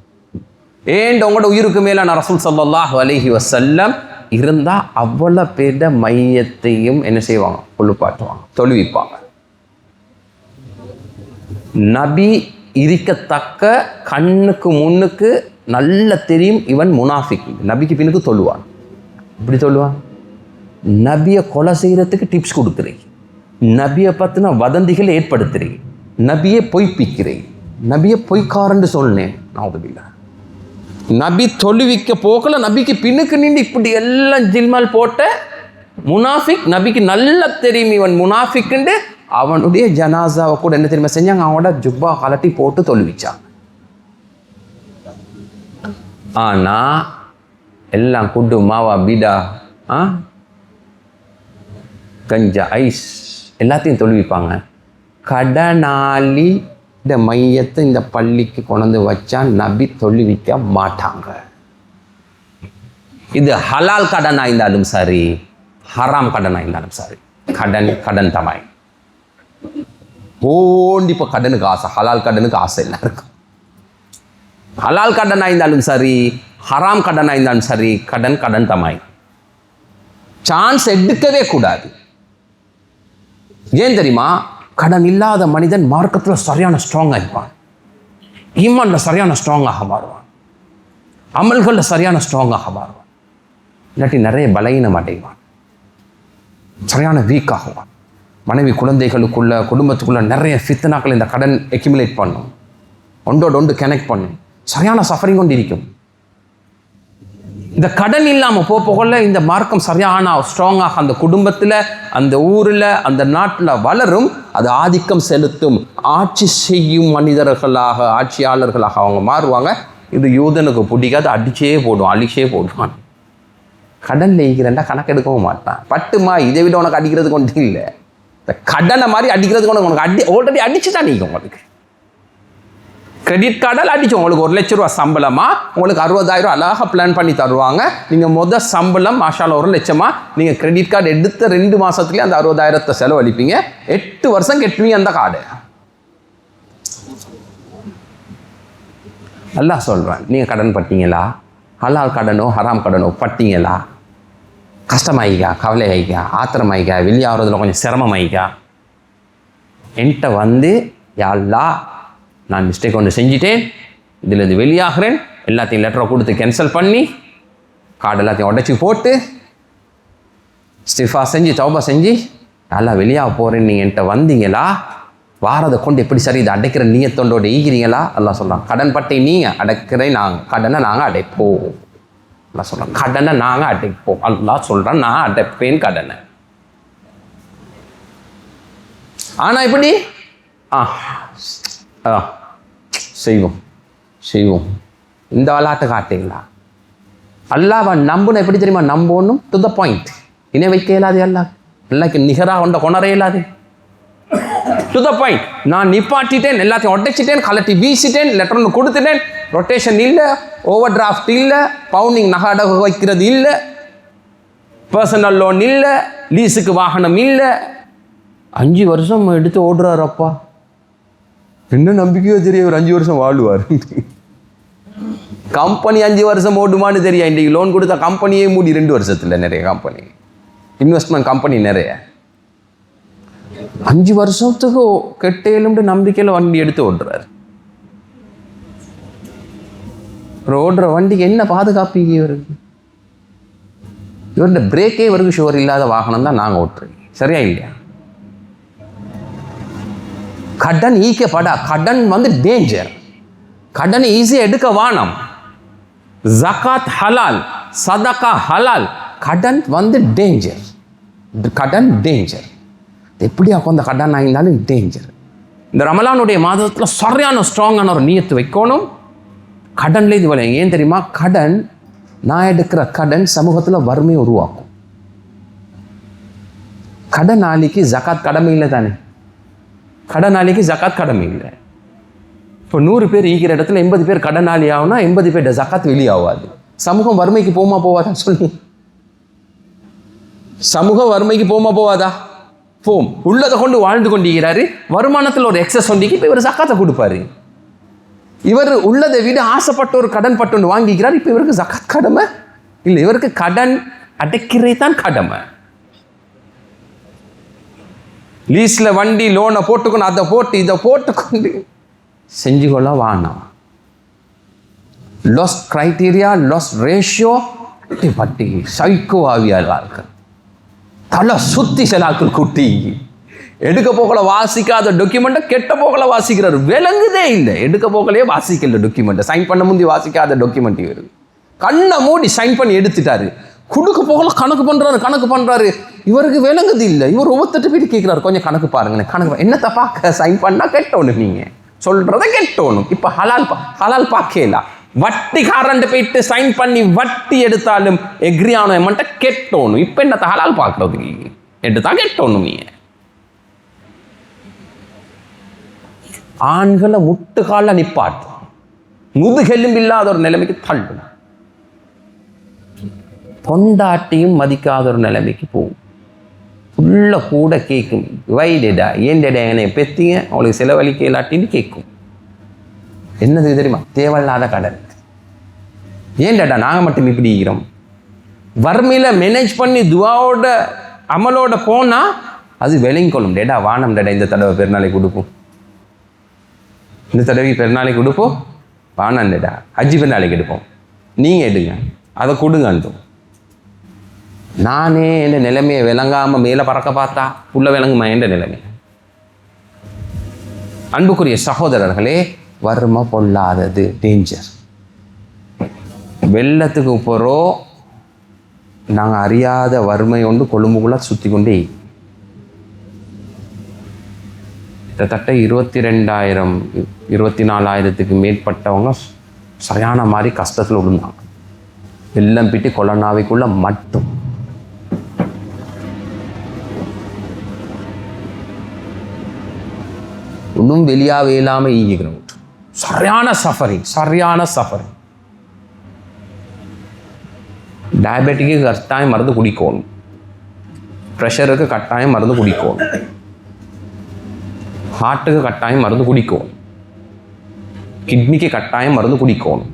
ஏன் உங்களோட உயிருக்கு மேலான ரசூல் ஸல்லல்லாஹு அலைஹி வஸல்லம் இருந்தால் அவ்வளோ பேருட மையத்தையும் என்ன செய்வாங்க? குளிப்பாட்டுவாங்க, தொழுவிப்பாங்க. நபி இருக்கத்தக்க கண்ணுக்கு முன்னுக்கு நல்ல தெரியும் இவன் முனாஃபிக். நபிக்கு பின்னுக்கு தொழுவான். இப்படி தொழுவான். நபியை கொலை செய்கிறதுக்கு டிப்ஸ் கொடுக்குறீங்க, நபியை பற்றின வதந்திகளை ஏற்படுத்துறீங்க, நபியை பொய்ப்பிக்கிறீங்க, நபியை பொய்க்காரன்னு சொன்னேன். நவுதுபில்லாஹ். நபி தொழுவிக்க போக்கல நபிக்கு பின்னுக்கு நின்று இப்படி எல்லாம் ஜில்மால் போட்ட முனாஃபிக். நபிக்கு நல்லா தெரியும் இவன் முனாஃபிக்குண்டு. அவனுடைய ஜனாசாவை கூட என்ன தெரியுமா செஞ்சாங்க? அவனோட ஜுப்பா கலட்டி போட்டு தொழுவிச்சான். ஆனா எல்லாம் குண்டு மாவா பீடா கஞ்சா ஐஸ் எல்லாத்தையும் தொழுவிப்பாங்க. கடனாளி இந்த மையத்தை இந்த பள்ளிக்கு கொண்டு வச்சா நபி தொழுவிக்க மாட்டாங்க. இது ஹலால் கடனாக இருந்தாலும் சரி, ஹராம் கடனாக இருந்தாலும் சரி, கடன் தமாய் ஓண்டி. இப்போ கடனுக்கு ஆசை, ஹலால் கடனுக்கு ஆசை எல்லாருக்கும். ஹலால் கடனாக இருந்தாலும் சரி, ஹராம் கடனாக இருந்தாலும் சரி, கடன் தமாய். சான்ஸ் எடுக்கவே கூடாது. ஏன் தெரியுமா? கடன் இல்லாத மனிதன் மார்க்கத்தில் சரியான ஸ்ட்ராங்காக இருப்பான், ஈமான்ல சரியான ஸ்ட்ராங்காக மாறுவான், அமல்களில் சரியான ஸ்ட்ராங்காக மாறுவான். இல்லாட்டி நிறைய பலகீனம் அடைவான், சரியான வீக் ஆகுவான். மனைவி குழந்தைகளுக்குள்ள குடும்பத்துக்குள்ள நிறைய ஃபித்னாக்கள் இந்த கடன் எக்யூமுலேட் பண்ணும், ஒன்றோடு ஒன்று கனெக்ட் பண்ணும், சரியான சஃபரிங் கொண்டு இருக்கும். இந்த கடன் இல்லாமல் போகல இந்த மார்க்கம் சரியான ஸ்ட்ராங்காக அந்த குடும்பத்தில், அந்த ஊரில், அந்த நாட்டில் வளரும். அது ஆதிக்கம் செலுத்தும், ஆட்சி செய்யும் மனிதர்களாக, ஆட்சியாளர்களாக அவங்க மாறுவாங்க. இது யூதனுக்கு பிடிக்காது, அடிச்சே போடுவான், அழிச்சே போடுவான். கடனில் ஈக்கிறேன்டா கணக்கெடுக்கவும் மாட்டான். பட்டுமா இதை விட உனக்கு அடிக்கிறது கொண்டு இல்லை, இந்த கடனை மாதிரி அடிக்கிறதுக்கு உனக்கு ஆல்ரெடி அடிச்சு தான் நீங்கள் உங்களுக்கு கிரெடிட் கார்டால் அடிச்சு உங்களுக்கு 1 லட்ச ரூபா சம்பளமா உங்களுக்கு 60,000 அழகாக பிளான் பண்ணி தருவாங்க. நீங்கள் சம்பளம் மாஷால 1 லட்சமா, நீங்கள் கிரெடிட் கார்டு எடுத்த 2 மாதத்துலேயே அந்த 60,000 செலவழிப்பீங்க. 8 வருஷம் கெட்டுவீங்க அந்த கார்டு. அல்லாஹ் சொல்கிறேன், நீங்கள் கடன் பட்டீங்களா? ஹலால் கடனோ ஹராம் கடனோ பட்டீங்களா? கஷ்டமாயிக்கா, கவலை ஆயிக்கா, ஆத்திரமாயிக்கா, வெளியாகிறதுல கொஞ்சம் சிரமமாயிக்கா, என்கிட்ட வந்து யா அல்லாஹ் நான் மிஸ்டேக் ஒன்று செஞ்சிட்டேன், இதில் வெளியாகிறேன், எல்லாத்தையும் லெட்டரை கொடுத்து கேன்சல் பண்ணி கார்டு எல்லாத்தையும் உடச்சி போட்டு ஸ்டிஃபா செஞ்சு தௌபா செஞ்சு நல்லா வெளியாக போகிறேன்னு நீங்கள் என்கிட்ட வந்தீங்களா? வாரதை கொண்டு எப்படி சரி இதை அடைக்கிற நீயத்தொண்டோடு ஈகிறீங்களா? எல்லாம் சொல்கிறான். கடன் பட்டை நீங்கள் அடைக்கிறேன், நாங்கள் கடனை நாங்கள் அடைப்போம். எல்லாம் சொல்கிறோம், கடனை நாங்கள் அடைப்போம். எல்லாம் சொல்கிறேன், நான் அடைப்பேன் கடனை. ஆனால் இப்படி செய்வோம் இந்த விளாட்டை காட்டீங்களா? அல்லாஹ் நம்புன எப்படி தெரியுமா? நம்பணும் டு த பாயிண்ட். இணை வைக்க இயலாது, அல்லாஹ்க்கு நிகராக கொண்ட கொணர இயலாது. To the point. நான் நிப்பாட்டிட்டேன், எல்லாத்தையும் உடைச்சிட்டேன், கலட்டி வீசிட்டேன், லெட்டர் ஒன்று கொடுத்துட்டேன், ரொட்டேஷன் இல்லை, ஓவர் டிராஃப்ட் இல்லை, பவுண்டிங் நகை அடகு வைக்கிறது இல்லை, பர்சனல் லோன் இல்லை, லீஸுக்கு வாகனம் இல்லை. 5 வருஷம் எடுத்து ஓடுறாரப்பா. என்ன நம்பிக்கையோ தெரியும் ஒரு 5 வருஷம் வாழ்வார். கம்பெனி 5 வருஷம் ஓடுமான்னு தெரியும். இன்றைக்கு லோன் கொடுத்தா கம்பெனியே மூடி 2 வருஷத்தில். நிறைய கம்பெனி இன்வெஸ்ட்மெண்ட் கம்பெனி நிறைய 5 வருஷத்துக்கு கெட்டேலும் நம்பிக்கையில் வண்டி எடுத்து ஓடுறாரு. ஓடுற வண்டிக்கு என்ன பாதுகாப்பு இவருக்கு? இவருடைய பிரேக்கே இவருக்கு ஷுவர் இல்லாத வாகனம் தான் நாங்கள் ஓட்டுறோம். சரியா இல்லையா? கடன் ஈக்கப்படா. கடன் டேஞ்சர். கடனை ஈஸியாக எடுக்க வானம். ஜகாத் ஹலால், சதகா ஹலால். கடன் டேஞ்சர். கடன் டேஞ்சர். எப்படியா அந்த கடன் ஆகினாலும் டேஞ்சர். இந்த ரமலானுடைய மாதத்தில் சரியான ஸ்ட்ராங்கான ஒரு நியத்து வைக்கணும். கடன்ல இது விளையும். ஏன் தெரியுமா? கடன், நான் எடுக்கிற கடன் சமூகத்தில் வறுமையை உருவாக்கும். கடனாளிக்கு ஜகாத் கடமை இல்லை தானே? கடனாளிக்கு ஜகாத் கடமை இல்லை. இப்போ 100 பேர் ஈக்கிற இடத்துல 80 பேர் கடனாளி ஆகுனா 80 பேர் ஜகாத் வெளியாகாது. சமூகம் வறுமைக்கு போவாதா சொல்லி? சமூகம் வறுமைக்கு போவாதா? போம். உள்ளதை கொண்டு வாழ்ந்து கொண்டிருக்கிறாரு. வருமானத்தில் ஒரு எக்ஸஸ் ஒண்டிக்கு இப்போ இவர் ஜகாத்தை கொடுப்பாரு. இவர் உள்ளதை விட ஆசைப்பட்ட ஒரு கடன் பட்டு வாங்கிக்கிறார். இப்போ இவருக்கு ஜகாத் கடமை இல்லை. இவருக்கு கடன் அடைக்கிறே தான் கடமை. லீஸ்ல வண்டி லோனை போட்டுக்கணும், அதை போட்டு இதை போட்டுக்கொண்டு செஞ்சு கொள்ள வானம். லாஸ் கிரைட்டீரியா, லாஸ் ரேஷியோ பட்டி சைக்கோ ஆவியாளா இருக்கு. தலை சுத்தி செலாக்கள் குட்டி எடுக்க போகல வாசிக்காத டாக்குமெண்ட்டை கெட்ட போகல வாசிக்கிறாரு. விளங்குதே இல்லை. எடுக்க போகலையே வாசிக்கல டாக்குமெண்ட்டை. சைன் பண்ண முந்தி வாசிக்காத டாக்குமெண்ட் இவரு கண்ணை மூடி சைன் பண்ணி எடுத்துட்டாரு. கொடுக்க போகல கணக்கு பண்றாரு. இவருக்கு விளங்குது இல்லை. இவர் ஒவ்வொருத்தட்டு போயிட்டு கேட்கிறாரு, கொஞ்சம் கணக்கு பாருங்களேன். கணக்கு என்ன தப்பா சைன் பண்ணா கெட்டோணும். நீங்க சொல்றத கெட்டோணும். இப்ப ஹலால் பாக்கலாம். வட்டிக்காரன் போயிட்டு சைன் பண்ணி வட்டி எடுத்தாலும் எக்ரியான அமௌண்ட்டை கெட்டோணும். இப்ப என்னத்த ஹலால் பாக்குறதுக்கு எடுத்தா கெட்டோணும். நீங்க ஆண்களை முட்டுக்கால நிப்பாட்டு, முதுகெலும்பு இல்லாத ஒரு நிலைமைக்கு தள்ளும். பொண்டாட்டியும் மதிக்காத ஒரு நிலைமைக்கு போகும். உள்ள கூட கேட்கும், வைடா ஏன்டா என்னை பெத்திங்க அவளுக்கு செலவழிக்க இல்லாட்டின்னு கேட்கும். என்னது தெரியுமா? தேவையில்லாத கடன். ஏன்டா நாங்கள் மட்டும் இப்படி இருக்கிறோம்? வறுமையில மேனேஜ் பண்ணி துவாவோட அமலோட போனா அது விளங்கிக்கொள்ளும். டேடா வானம் டேடா இந்த தடவை பெருநாளைக்கு கொடுப்போம், இந்த தடவை பெருநாளைக்கு கொடுப்போம். வானம் டேடா ஹஜ்ஜி பெருநாளைக்கு எடுப்போம், நீங்கள் எடுங்க, அதை கொடுங்கன்றும். நானே என் நிலைமையை விளங்காமல் மேலே பறக்க பார்த்தா உள்ள விளங்குமா என்ற நிலைமை? அன்புக்குரிய சகோதரர்களே, வறுமை பொல்லாதது, டேஞ்சர். வெள்ளத்துக்கு போகிறோம், நாங்கள் அறியாத வறுமை ஒன்று கொழும்புக்குள்ள சுற்றி கொண்டே. கிட்டத்தட்ட 22,000 24,000க்கு மேற்பட்டவங்க சரியான மாதிரி கஷ்டத்தில் விழுந்தாங்க. வெள்ளம் பிட்டி கொலனாவைக்குள்ள மட்டும். இன்னும் வெளியாகவே இல்லாமல் ஈகிக்கிறோம். சரியான சஃபரிங். டயபெட்டிக்கு கட்டாயம் மருந்து குடிக்கணும், ப்ரெஷருக்கு கட்டாயம் மருந்து குடிக்கணும், ஹார்ட்டுக்கு கட்டாயம் மருந்து குடிக்கணும், கிட்னிக்கு கட்டாயம் மருந்து குடிக்கணும்,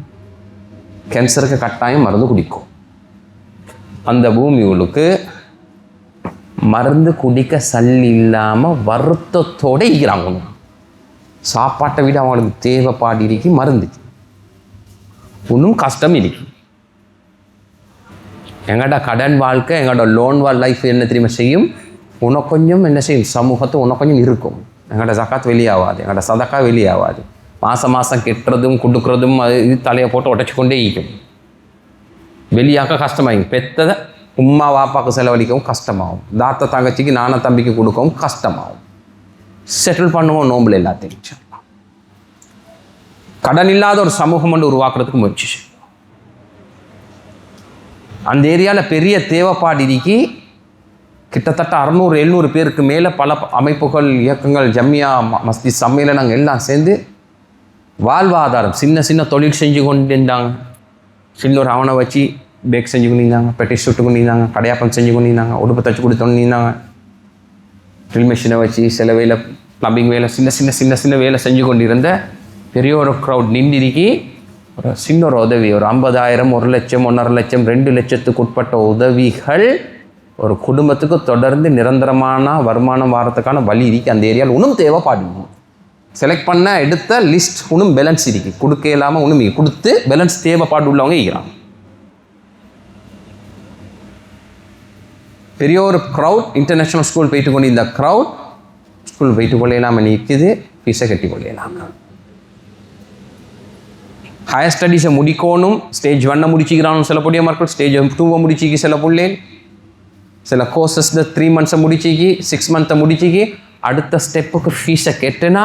கேன்சருக்கு கட்டாயம் மருந்து குடிக்கும். அந்த பூமிகளுக்கு மருந்து குடிக்க சல்லி இல்லாமல் வருத்தத்தோடு ஈகிறாங்க. சாப்பாட்டை விட அவங்களுக்கு தேவைப்பாடு இருக்கு மருந்து. இன்னும் கஷ்டம் இருக்கு. எங்கள்ட கடன் வாழ்க்கை, எங்களோட லோன் லைஃப் என்ன தெரியுமா செய்யும்? உனக்கு கொஞ்சம் என்ன செய்யும்? சமூகத்தை உனக்கு கொஞ்சம் இருக்கும். எங்களோட ஜகாத் வெளியாகாது, எங்களோட சதக்கா வெளியாகாது. மாதம் கெட்டுறதும் கொடுக்குறதும் அது இது தலையை போட்டு உடச்சி கொண்டே ஈக்கும். வெளியாக்க கஷ்டமாகும். பெற்றதை உம்மா வாப்பாவுக்கு செலவழிக்கவும் கஷ்டமாகும். தாத்த தங்கச்சிக்கு நான தம்பிக்கு கொடுக்கவும் கஷ்டமாகும். செட்டில் பண்ணுவோம் நோம்பில் எல்லாத்தையும். கடன் இல்லாத ஒரு சமூகம் வந்து உருவாக்குறதுக்கு முயற்சி செய்யும். அந்த ஏரியாவில் பெரிய தேவைப்பாடு இருக்கு. கிட்டத்தட்ட 600-700 பேருக்கு மேலே பல அமைப்புகள், இயக்கங்கள், ஜம்மியா, மஸ்ஜித், சம்மேளனங்கள் எல்லாம் சேர்ந்து வாழ்வாதாரம் சின்ன தொழில் செஞ்சு கொண்டு இருந்தாங்க. சின்ன ஒரு அவனை வச்சு பேக் செஞ்சு கொண்டிருந்தாங்க, பெட்டிஸ் சுட்டு கொண்டிருந்தாங்க, கடையாப்பம் செஞ்சு கொண்டிருந்தாங்க, உடுப்பு தச்சு கொடுத்து கொண்டிருந்தாங்க. ட்ரில் மிஷினை வச்சு சில வேலை ப்ளம்பிங் வேலை சின்ன சின்ன சின்ன சின்ன வேலை செஞ்சு கொண்டிருந்த பெரிய ஒரு க்ரௌட் நின்றிருக்கி ஒரு சின்ன ஒரு உதவி, ஒரு 50,000, 1 லட்சம், 1.5 லட்சம், 2 லட்சத்துக்கு உட்பட்ட உதவிகள் ஒரு குடும்பத்துக்கு தொடர்ந்து நிரந்தரமான வருமானம் வாரத்துக்கான வழி இருக்கு. அந்த ஏரியாவில் ஒன்றும் தேவைப்பாடு செலக்ட் பண்ண எடுத்த லிஸ்ட் ஒன்றும் பேலன்ஸ் இருக்கு, கொடுக்க இல்லாமல் ஒன்றும் கொடுத்து பேலன்ஸ் தேவைப்பாடு உள்ளவங்க இருக்கிறாங்க. பெரிய ஒரு க்ரௌட் இன்டர்நேஷ்னல் ஸ்கூல் போயிட்டு கொண்டு இந்த க்ரௌட் ஸ்கூல் போயிட்டு கொள்ளையில்லாமல் நிற்குது, ஃபீஸை கட்டி கொள்ளையில்லாமல். ஹையர் ஸ்டடீஸை முடிக்கணும், ஸ்டேஜ் 1 முடிச்சிக்கிறான்னு சில பொடிய மக்கள், ஸ்டேஜ் 2 முடிச்சிக்கி சில பிள்ளைகள், சில கோர்சஸ் 3 months முடிச்சிக்கி, 6 months முடிச்சிக்கி, அடுத்த ஸ்டெப்புக்கு ஃபீஸை கெட்டுனா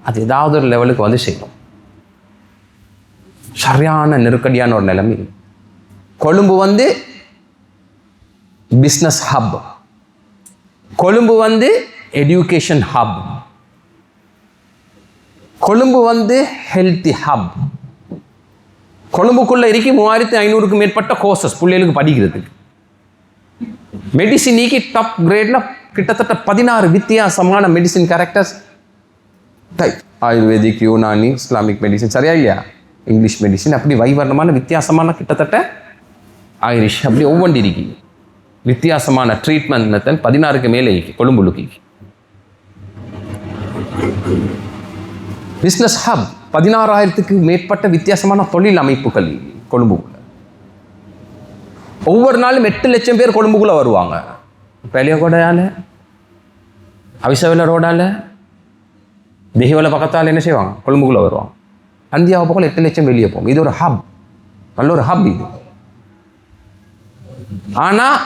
அது ஏதாவது ஒரு லெவலுக்கு வந்து செய்யும். சரியான நெருக்கடியான ஒரு நிலைமை. கொழும்பு வந்து பிஸ்னஸ் ஹப், கொழும்பு வந்து எஜுகேஷன் ஹப், கொழும்பு வந்து ஹெல்த்தி ஹப். கொழும்புக்குள்ள இருக்கு 3500க்கும் மேற்பட்ட கோர்சஸ் பிள்ளைகளுக்கு படிக்கிறதுக்கு. மெடிசினிக்கு டாப் கிரேட்ல கிட்டத்தட்ட 16 வித்தியாசமான medicine characters type, ayurvedic, Unani, Islamic medicine, சரியா இல்லையா, இங்கிலீஷ் மெடிசின், அப்படி வைவர்ணமான வித்தியாசமான கிட்டத்தட்ட ஐரிஷ், அப்படி ஒவ்வொன்று இருக்கு வித்தியாசமான ட்ரீட்மெண்ட் மெத்தட் 16க்கு மேலே இருக்கு கொழும்புலுக்கு. பிஸ்னஸ் ஹப் 16,000க்கு மேற்பட்ட வித்தியாசமான தொழில் அமைப்புகள் கொழும்புக்குள்ள. ஒவ்வொரு நாளும் 8 லட்சம் பேர் கொழும்புக்குள்ள வருவாங்க. பெலியகோடையால, அவிசவல ரோடால, தெஹிவல பக்கத்தால் என்ன செய்வாங்க, கொழும்புக்குள்ள வருவாங்க. அந்தியாவை பக்கம் 8 லட்சம் வெளியே போகும். இது ஒரு ஹப், நல்ல ஒரு ஹப் இது. ஆனால்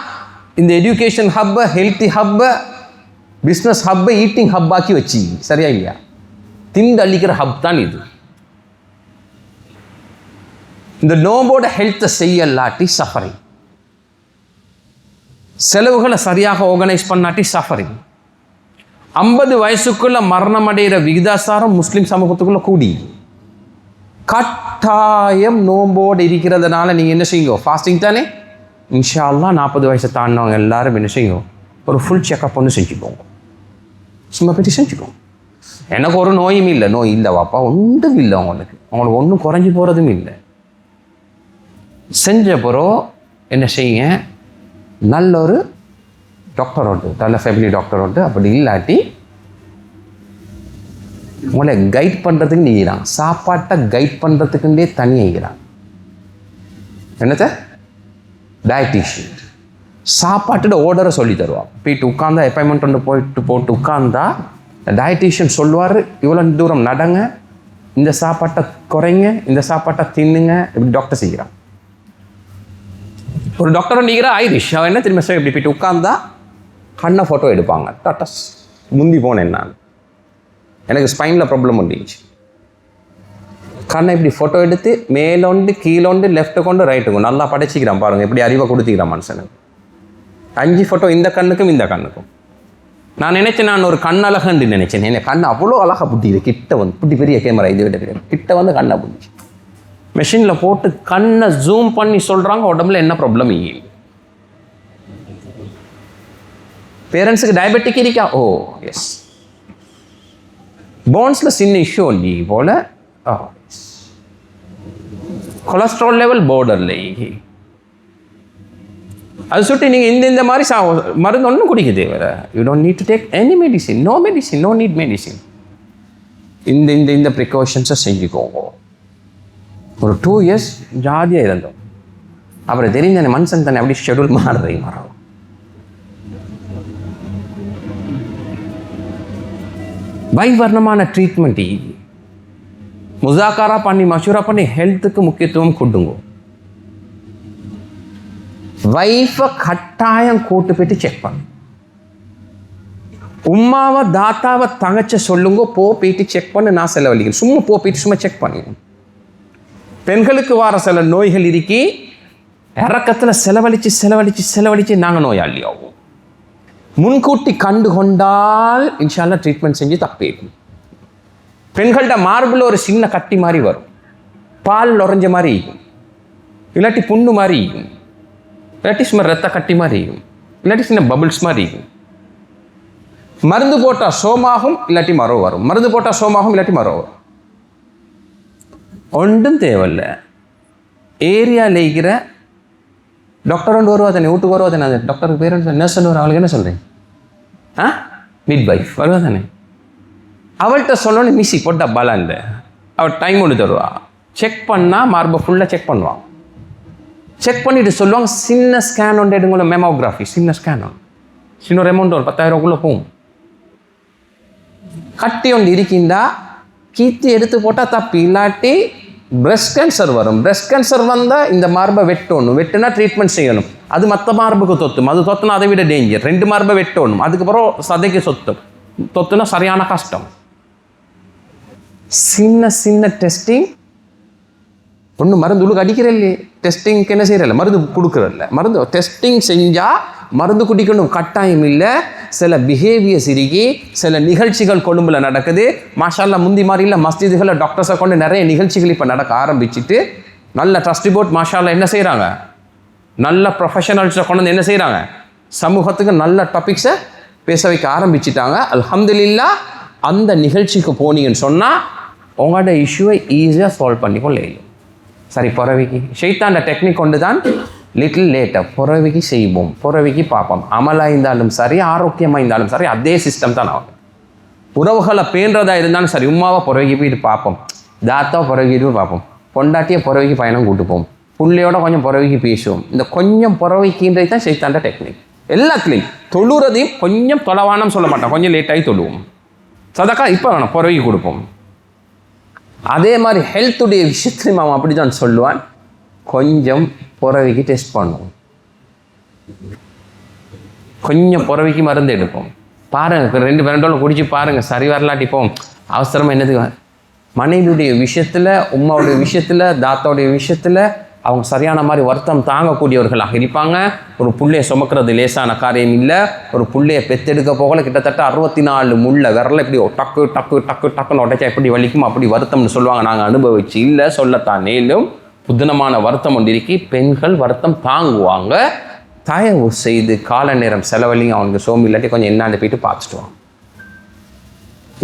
இந்த எஜுகேஷன் ஹப்பை, ஹெல்த்தி ஹப்பை, பிஸ்னஸ் ஹப்பை ஈட்டிங் ஹப் ஆக்கி வச்சு, சரியா இல்லையா, திண்டு அள்ளிக்கிற ஹப் தான் இது. இந்த நோம்போட ஹெல்த்தை செய்யலாட்டி சஃபரிங், செலவுகளை சரியாக ஆர்கனைஸ் பண்ணாட்டி சஃபரிங். 50 வயசுக்குள்ள மரணம் அடைகிற விகிதாசாரம் முஸ்லிம் சமூகத்துக்குள்ள கூடி. கட்டாயம் நோம்போடு இருக்கிறதுனால நீங்கள் என்ன செய்யுங்க, ஃபாஸ்டிங் தானே, இன்ஷா அல்லாஹ் 40 வயசை தாண்டினவங்க எல்லாரும் என்ன செய்யும், ஒரு ஃபுல் செக்அப் ஒன்று செஞ்சுக்கோங்க, சும்மா பற்றி செஞ்சுக்கோங்க. எனக்கு ஒரு நோயும் இல்லை, நோய் இல்லை வாப்பா, ஒன்றும் இல்லை, உங்களுக்கு ஒன்றும் குறைஞ்சி போகிறதும் இல்லை. செஞ்ச பிறகு என்ன செய்யுங்க, நல்ல ஒரு டாக்டரோடு, நல்ல ஃபேமிலி டாக்டரோடு, அப்படி இல்லாட்டி உங்களை கைட் பண்ணுறதுக்கு நீங்கிறான், சாப்பாட்டை கைட் பண்ணுறதுக்குண்டே தனியாகிறான். என்னத்த டயட்டிஷியன் சாப்பாட்டோட ஓர்டரை சொல்லி தருவான். போயிட்டு உட்காந்தா, அப்பாயின்மெண்ட் ஒன்று போட்டு உட்காந்தா டயட்டிஷியன் சொல்லுவார், இவ்வளோ தூரம் நடங்க, இந்த சாப்பாட்டை குறைங்க, இந்த சாப்பாட்டை தின்னுங்க, இப்படி டாக்டர் செய்கிறான். ஒரு டாக்டரும் நீங்கிற ஐரிஷ், அவன் என்ன திரும்ப இப்படி போயிட்டு உட்காந்தா கண்ணை ஃபோட்டோ எடுப்பாங்க. டாட்டஸ் முந்தி போனேன் நான், எனக்கு ஸ்பைனில் ப்ராப்ளம் வந்துச்சு. கண்ணை இப்படி ஃபோட்டோ எடுத்து மேலோண்டு கீழோண்டு லெஃப்ட்டு கொண்டு ரைட்டு கொண்டு நல்லா படைச்சிக்கிறான் பாருங்கள், எப்படி அறிவை கொடுத்துக்கிறான் மனுஷனுக்கு. 5 ஃபோட்டோ இந்த கண்ணுக்கும் இந்த கண்ணுக்கும். நான் நினைச்சேன், நான் ஒரு கண் அழகண்டு நினைச்சேன். என்ன கண் அவ்வளோ அழகாக புட்டிது, கிட்ட வந்து புட்டி, பெரிய கேமரா இது விட கிடையாது, கிட்ட வந்து கண்ணை புட்டிச்சு. மெஷினில் போட்டு கண்ணை ஜூம் பண்ணி சொல்கிறாங்க உடம்புல என்ன ப்ராப்ளம். பேரண்ட்ஸுக்கு டயபெட்டிக் இருக்கா? ஓ எஸ். போன்ஸில் சின்ன இஷ்யூ இல்லை போல. கொலஸ்ட்ரால் லெவல் பார்டரில், அது சுட்டி நீங்கள் இந்த மாதிரி மருந்து ஒன்றும் குடிக்க தேவை. You don't need to take any medicine, no need medicine. இந்த ப்ரிகாஷன்ஸை செஞ்சுக்கோங்க. ஒரு 2 years ஜாதியாக இருந்தோம், அப்புறம் தெரிஞ்ச மனுஷன் தானே அப்படி ஷெடியூல் மாறுறீங்க மரம். வைவர்ணமான ட்ரீட்மெண்ட் முசாக்காரா பண்ணி மஷூரா பண்ணி ஹெல்த்துக்கு முக்கியத்துவம் கொடுங்க. வைஃபை கட்டாயம் கூட்டு போயிட்டு செக் பண்ணு. உம்மாவை தாத்தாவை தங்கச்ச சொல்லுங்க, போயிட்டு செக் பண்ணு, நான் செலவழிக்கிறேன். சும்மா போயிட்டு சும்மா செக் பண்ணுங்க. பெண்களுக்கு வர சில நோய்கள் இருக்கி, இறக்கத்தில் செலவழிச்சு நாங்கள் நோயாளி ஆகும். முன்கூட்டி கண்டு கொண்டால் இன்ஷால்லா ட்ரீட்மெண்ட் செஞ்சு தப்பே. பெண்கள்கிட்ட மார்பில் ஒரு சின்ன கட்டி மாதிரி வரும், பால் நுறைஞ்ச மாதிரி இருக்கும், இல்லாட்டி புண்ணு மாதிரி இருக்கும், இல்லாட்டி சும்மா ரத்த கட்டி மாதிரி இருக்கும், இல்லாட்டி சின்ன பபிள்ஸ் மாதிரி இருக்கும். மருந்து போட்டால் சோமாகும், இல்லாட்டி மரோ வரும். மருந்து போட்டால் சோமாகும், இல்லாட்டி மரோ வரும். ஒன்றும் தேவையில்லை. ஏரியாவில் இருக்கிற டாக்டர் ஒன்று வருவா தானே, வீட்டுக்கு வருவா தானே, டாக்டருக்கு பேர் நர்ஸ் ஒரு அவளுக்கு என்ன சொல்கிறேன்? மிட் வைஃப் வருவா தானே. அவள்கிட்ட சொல்லணும் மிஸ்ஸி போட்டா பலான்ல அவள் டைம் ஒன்று தருவா. செக் பண்ணால் மார்பை ஃபுல்லாக செக் பண்ணுவான். செக் பண்ணிட்டு சொல்லுவாங்க சின்ன ஸ்கேன் ஒன்று எடுங்கள, மெமோகிராஃபி சின்ன ஸ்கேன் ஒன்று, சின்ன ஒரு அமௌண்ட் ஒரு 10,000 போகும். கட்டி ஒன்று இருக்கின்றா கீத்தி எடுத்து போட்டால் தப்பி, இல்லாட்டி பிரஸ்ட் கேன்சர் வரும். பிரஸ்ட் கேன்சர் வந்தால் இந்த மார்பை வெட்டணும். வெட்டுனா ட்ரீட்மெண்ட் செய்யணும். அது மற்ற மார்புக்கு தொத்தும். அது தொத்துனா அதை விட டேஞ்சர். 2 மார்பை வெட்டணும். அதுக்கப்புறம் சதைக்கு சொத்தும். தொத்துனா சரியான கஷ்டம். சின்ன சின்ன டெஸ்டிங் ஒன்று மருந்து உள்ள அடிக்கிற இல்லையே, டெஸ்டிங்க்கு என்ன செய்யறதில்ல, மருந்து கொடுக்குறதில்ல. மருந்து டெஸ்டிங் செஞ்சால் மருந்து குடிக்கணும் கட்டாயம் இல்லை. சில பிஹேவியர்ஸ் இருக்கி, சில நிகழ்ச்சிகள் கொழும்புல நடக்குது. மாஷால்லா முந்தி மாதிரி இல்லை, மஸ்ஜிதுகளில் டாக்டர்ஸை கொண்டு நிறைய நிகழ்ச்சிகள் இப்போ நடக்க ஆரம்பிச்சுட்டு நல்ல ட்ரஸ்டி போர்ட் மாஷால்லா என்ன செய்கிறாங்க, நல்ல ப்ரொஃபஷனல்ஸை கொண்டு வந்து என்ன செய்கிறாங்க, சமூகத்துக்கு நல்ல டாபிக்ஸை பேச வைக்க ஆரம்பிச்சிட்டாங்க. அல்ஹம்துலில்லாஹ். அந்த நிகழ்ச்சிக்கு போனீங்கன்னு சொன்னால் உங்களோட இஷ்யூவை ஈஸியாக சால்வ் பண்ணிக்கொள்ள இயலும். சரி, புறவிக்கு ஷைத்தாண்ட டெக்னிக் கொண்டு தான் லிட்டில் லேட்டாக புறவிக்கு செய்வோம், புறவிக்கு பார்ப்போம். அமலாக இருந்தாலும் சரி, ஆரோக்கியமாக இருந்தாலும் சரி, அதே சிஸ்டம் தான் ஆகும். உறவுகளை பேன்றதா இருந்தாலும் சரி, உமாவை புறவிக்கு போயிட்டு பார்ப்போம், தாத்தாவை புறவிக்கிட்டு போய் பார்ப்போம், பொண்டாட்டியை புறவிக்கு பயணம் கூட்டுப்போம், புள்ளையோட கொஞ்சம் புறவிக்கு பேசுவோம். இந்த கொஞ்சம் புறவிக்கின்றது தான் ஷைத்தாண்ட டெக்னிக். எல்லாத்துலேயும் தொழுறதையும் கொஞ்சம் தொலைவானம் சொல்ல மாட்டோம், கொஞ்சம் லேட்டாகி தொழுவோம். சதக்கா இப்போ வேணும், புறவிக்கு கொடுப்போம். அதே மாதிரி ஹெல்த்துடைய விஷயத்துலையும் அவன் அப்படி தான் சொல்லுவான், கொஞ்சம் புறவிக்கு டெஸ்ட் பண்ணுவோம், கொஞ்சம் புறவிக்கு மருந்து எடுப்போம். பாருங்கள், 2 பேரோட குடிச்சு பாருங்கள், சரி வரலாட்டி போவோம். அவசரமாக என்னதுக்கு மனைவியுடைய விஷயத்தில், உம்மாவுடைய விஷயத்தில், தாத்தாவுடைய விஷயத்தில் அவங்க சரியான மாதிரி வருத்தம் தாங்கக்கூடியவர்களாக இருப்பாங்க. ஒரு புள்ளையை சுமக்கிறது லேசான காரியம் இல்லை. ஒரு புள்ளையை பெத்தெடுக்க போகல கிட்டத்தட்ட 64 முள்ள விரல இப்படி டக்கு டக்கு டக்கு டக்குன்னு உடைச்சா எப்படி வலிக்கும் அப்படி வருத்தம்னு சொல்லுவாங்க. நாங்கள் அனுபவிச்சு இல்லை, சொல்லத்தான் மேலும் புதினமான வருத்தம் ஒன்று இருக்கி பெண்கள் வருத்தம் தாங்குவாங்க. தயவு செய்து கால நேரம் செலவழிங்க. அவனுக்கு சோம்பு இல்லாட்டி கொஞ்சம் என்னாண்டு போயிட்டு பார்த்துட்டு வாங்க.